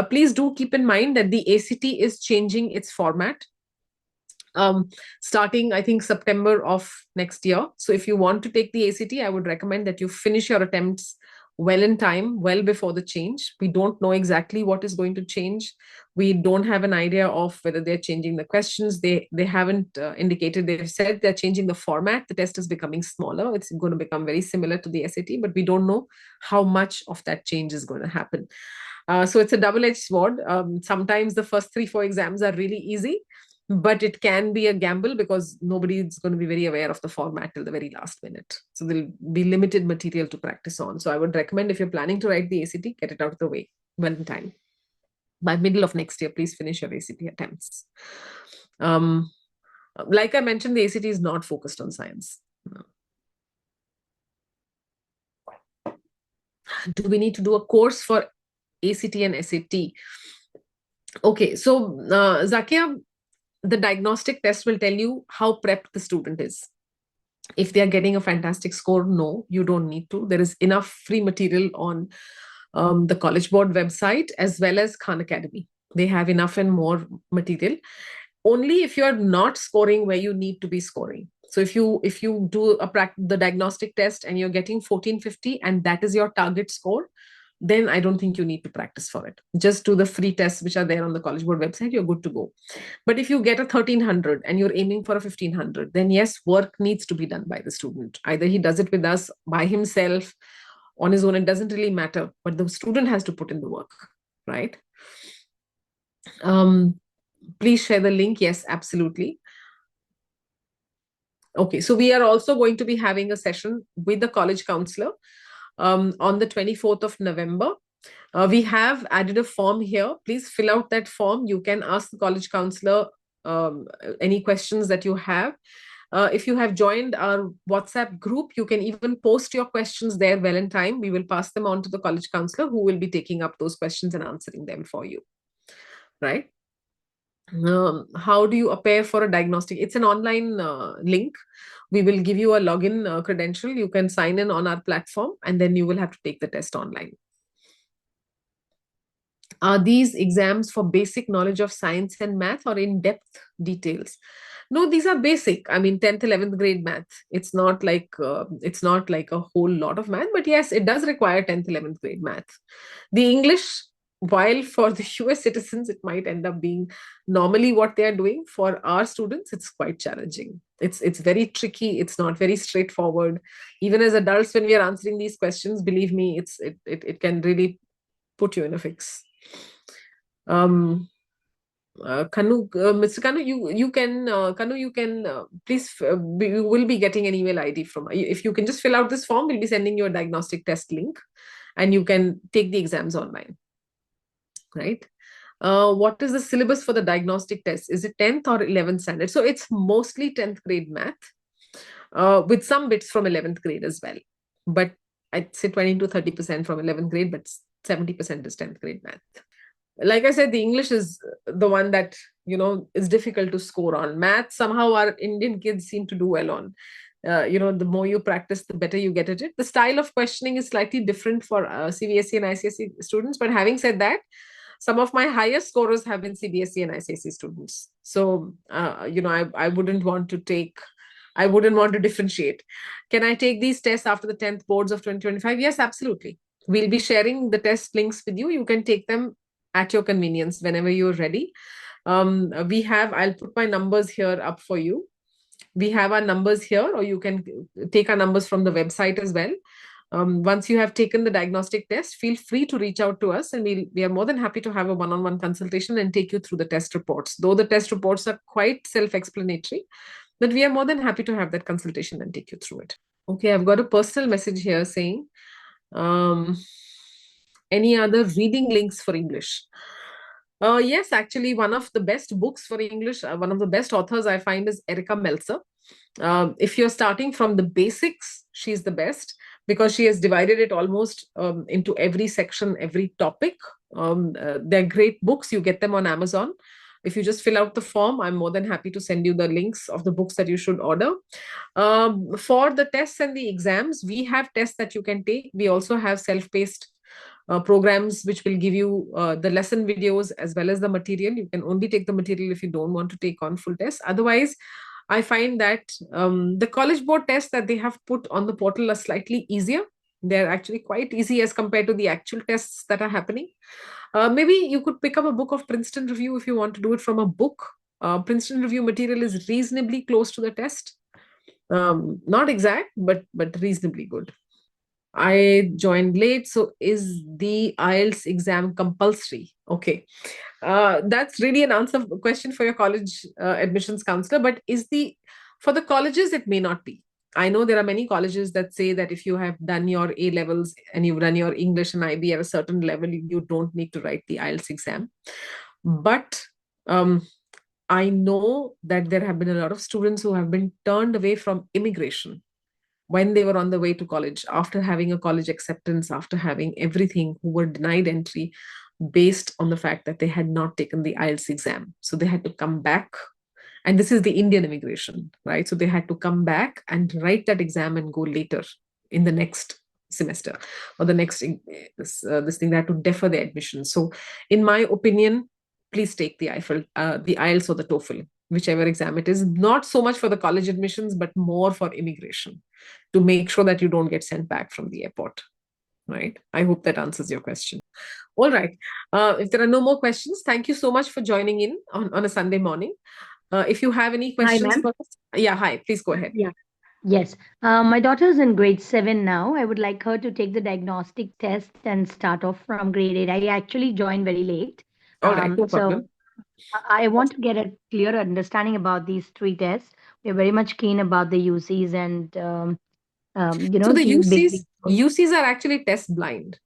please do keep in mind that the ACT is changing its format starting, I think, September of next year. So if you want to take the ACT, I would recommend that you finish your attempts well in time, well before the change. We don't know exactly what is going to change. We don't have an idea of whether they're changing the questions. They haven't indicated. They've said they're changing the format. The test is becoming smaller. It's going to become very similar to the SAT, but we don't know how much of that change is going to happen. So it's a double-edged sword. Sometimes the first 3-4 exams are really easy. but it can be a gamble because nobody is going to be very aware of the format till the very last minute. So there'll be limited material to practice on. So I would recommend, if you're planning to write the ACT, get it out of the way well in time. By middle of next year, please finish your ACT attempts. Like I mentioned, the ACT is not focused on science. Do we need to do a course for ACT and SAT? Okay, so Zakia, the diagnostic test will tell you how prepped the student is. If they are getting a fantastic score, no, you don't need to. There is enough free material on the College Board website as well as Khan Academy. They have enough and more material. Only if you're not scoring where you need to be scoring. So if you do the diagnostic test and you're getting 1450 and that is your target score, then I don't think you need to practice for it. Just do the free tests which are there on the College Board website, you're good to go. But if you get a 1300 and you're aiming for a 1500, then yes, work needs to be done by the student. Either he does it with us, by himself, on his own, it doesn't really matter, but the student has to put in the work, right? Please share the link. Yes, absolutely. Okay, so we are also going to be having a session with the college counselor on the 24th of November. We have added a form here. Please fill out that form. You can ask the college counselor any questions that you have. If you have joined our WhatsApp group, you can even post your questions there well in time. We will pass them on to the college counselor who will be taking up those questions and answering them for you, right? How do you appear for a diagnostic? It's an online link. We will give you a login credential. You can sign in on our platform and then you will have to take the test online. Are these exams for basic knowledge of science and math or in-depth details? No, these are basic. I mean, 10th, 11th grade math. It's not like a whole lot of math, but yes, it does require 10th, 11th grade math. The English, while for the US citizens, it might end up being normally what they are doing. For our students, it's quite challenging. It's very tricky. It's not very straightforward. Even as adults, when we are answering these questions, believe me, it can really put you in a fix. Kanu, Mr. Kanu, you can Kanu, you can please you will be getting an email ID from. If you can just fill out this form, we'll be sending you a diagnostic test link, and you can take the exams online. Right? What is the syllabus for the diagnostic test? Is it 10th or 11th standard? So it's mostly 10th grade math, with some bits from 11th grade as well. But I'd say 20 to 30% from 11th grade, but 70% is 10th grade math. Like I said, the English is the one that, is difficult to score on. Math, somehow our Indian kids seem to do well on. The more you practice, the better you get at it. The style of questioning is slightly different for CBSE and ICSE students. But having said that, some of my highest scorers have been CBSE and ICSE students. So, I wouldn't want to differentiate. Can I take these tests after the 10th boards of 2025? Yes, absolutely. We'll be sharing the test links with you. You can take them at your convenience whenever you're ready. I'll put my numbers here up for you. We have our numbers here, or you can take our numbers from the website as well. Once you have taken the diagnostic test, feel free to reach out to us, and we are more than happy to have a one-on-one consultation and take you through the test reports. Though the test reports are quite self-explanatory, but we are more than happy to have that consultation and take you through it. Okay, I've got a personal message here saying, any other reading links for English? Yes, actually, one of the best books for English, one of the best authors I find is Erica Meltzer. If you're starting from the basics, she's the best because she has divided it almost into every section, every topic. They're great books. You get them on Amazon. If you just fill out the form, I'm more than happy to send you the links of the books that you should order. For the tests and the exams, we have tests that you can take. We also have self-paced programs which will give you the lesson videos as well as the material. You can only take the material if you don't want to take on full tests. Otherwise, I find that the College Board tests that they have put on the portal are slightly easier. They're actually quite easy as compared to the actual tests that are happening. Maybe you could pick up a book of Princeton Review if you want to do it from a book. Princeton Review material is reasonably close to the test. Not exact, but reasonably good. I joined late. So is the IELTS exam compulsory? Okay. That's really an answer question for your college admissions counselor, but for the colleges, it may not be. I know there are many colleges that say that if you have done your A levels and you've done your English and IB at a certain level, you don't need to write the IELTS exam. But um, I know that there have been a lot of students who have been turned away from immigration when they were on the way to college, after having a college acceptance, after having everything, who were denied entry based on the fact that they had not taken the IELTS exam. So they had to come back. And this is the Indian immigration, right? So they had to come back and write that exam and go later in the next semester or the next this thing. They had to defer the admission. So in my opinion, please take the IELTS or the TOEFL, whichever exam it is, not so much for the college admissions, but more for immigration, to make sure that you don't get sent back from the airport, right? I hope that answers your question. All right. If there are no more questions, thank you so much for joining in on a Sunday morning. If you have any Hi, questions ma'am. for us, yeah, hi, please go ahead. Yeah. Yes. My daughter's in grade 7 now. I would like her to take the diagnostic test and start off from grade 8. I actually joined very late. All right, no So problem. I want to get a clear understanding about these three tests. We're very much keen about the UCs and, So the to basically. UCs are actually test blind.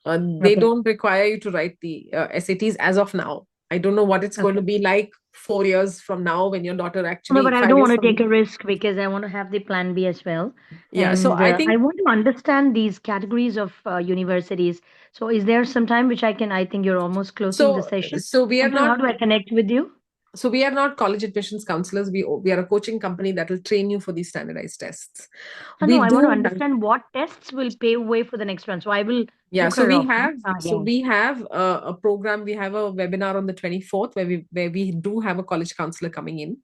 They Okay. don't require you to write the SATs as of now. I don't know what it's going to Okay. be like 4 years from now when your daughter No, actually but I five don't years want to from take now. a risk because I want to have the plan B as well. Yeah. So And I I think want to understand these categories of universities. So, is there some time which I think you're almost closing the so. session. So we are Sometime, how not do I connect with you? so we are not college admissions counselors. We are a coaching company that will train you for these standardized tests. No, We I want to do have, understand what tests will pave way for the next one. So, I will yeah. look So her we up. No? have so Yeah. we have a program. We have a webinar on the 24th where we do have a college counselor coming in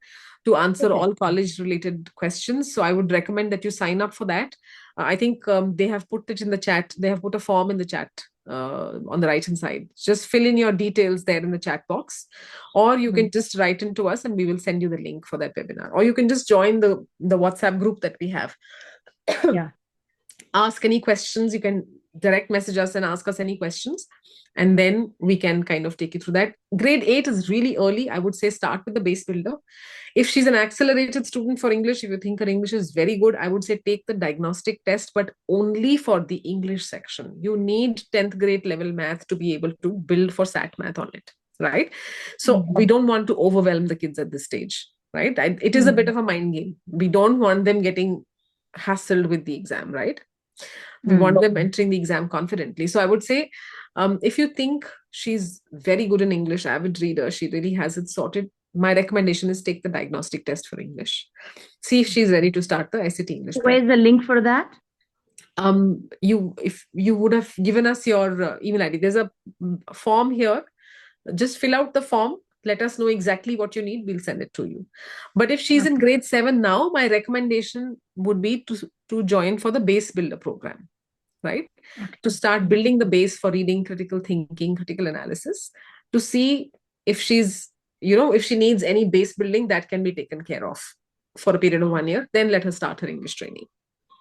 to answer Okay. all college related questions. So I would recommend that you sign up for that. I think they have put it in the chat. They have put a form in the chat on the right hand side. Just fill in your details there in the chat box, or you Mm. can just write into us and we will send you the link for that webinar. Or you can just join the WhatsApp group that we have. Yeah. Ask any questions. You can direct message us and ask us any questions, and then we can kind of take you through that. Grade 8 is really early. I would say start with the base builder. If she's an accelerated student for English, if you think her English is very good, I would say take the diagnostic test, but only for the English section. You need 10th grade level math to be able to build for SAT math on it, right? So we Mhm. don't want to overwhelm the kids at this stage, right? It is a bit Mhm. of a mind game. We don't want them getting hassled with the exam, right? We want Mhm. them entering the exam confidently. So I would say, if you think she's very good in English, avid reader, she really has it sorted, my recommendation is take the diagnostic test for English. See if she's ready to start the SAT English prep. Where's the link for that? You if you would have given us your email ID, there's a form here. Just fill out the form. Let us know exactly what you need. We'll send it to you. But if she's in Okay. grade 7 now, my recommendation would be to join for the base builder program, right? Okay. To start building the base for reading, critical thinking, critical analysis, to see if if she needs any base building that can be taken care of for a period of 1 year, then let her start her English training,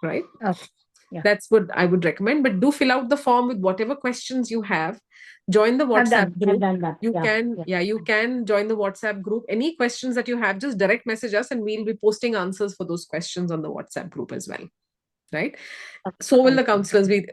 right? Okay. Yeah. That's what I would recommend. But do fill out the form with whatever questions you have. Join the I've WhatsApp done. I've group. done that. You Yeah. can, Yeah. yeah, you can join the WhatsApp group. Any questions that you have, just direct message us and we'll be posting answers for those questions on the WhatsApp group as well, right? Okay. So will the Fine. counselors be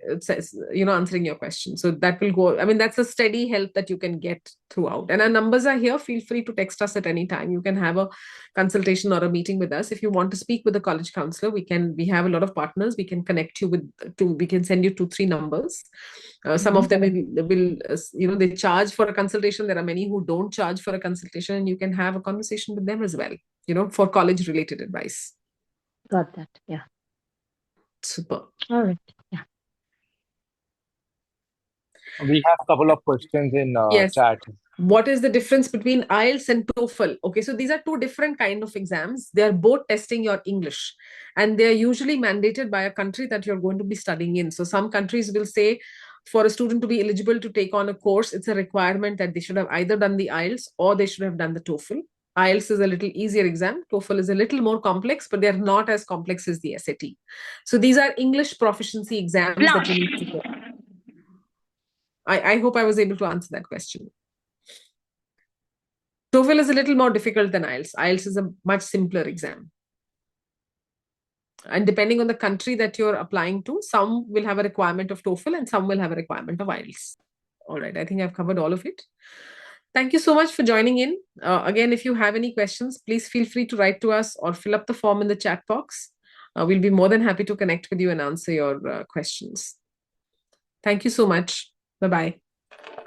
answering your question. So that will go, I mean, that's a steady help that you can get throughout. And our numbers are here. Feel free to text us at any time. You can have a consultation or a meeting with us. If you want to speak with a college counselor, we have a lot of partners. We can connect you we can send you 2 3 numbers. Some of Mhm. them will they charge for a consultation. There are many who don't charge for a consultation, and you can have a conversation with them as well, for college related advice. Got that. Yeah. Super. All right. Yeah. We have a couple of questions in Yes. chat. What is the difference between IELTS and TOEFL? Okay, so these are two different kind of exams. They are both testing your English, and they are usually mandated by a country that you're going to be studying in. So some countries will say for a student to be eligible to take on a course, it's a requirement that they should have either done the IELTS or they should have done the TOEFL. IELTS is a little easier exam. TOEFL is a little more complex, but they're not as complex as the SAT. So these are English proficiency exams that you need to take. I hope I was able to answer that question. TOEFL is a little more difficult than IELTS. IELTS is a much simpler exam. And depending on the country that you're applying to, some will have a requirement of TOEFL and some will have a requirement of IELTS. All right, I think I've covered all of it. Thank you so much for joining in. Again, if you have any questions, please feel free to write to us or fill up the form in the chat box. We'll be more than happy to connect with you and answer your questions. Thank you so much. Bye-bye.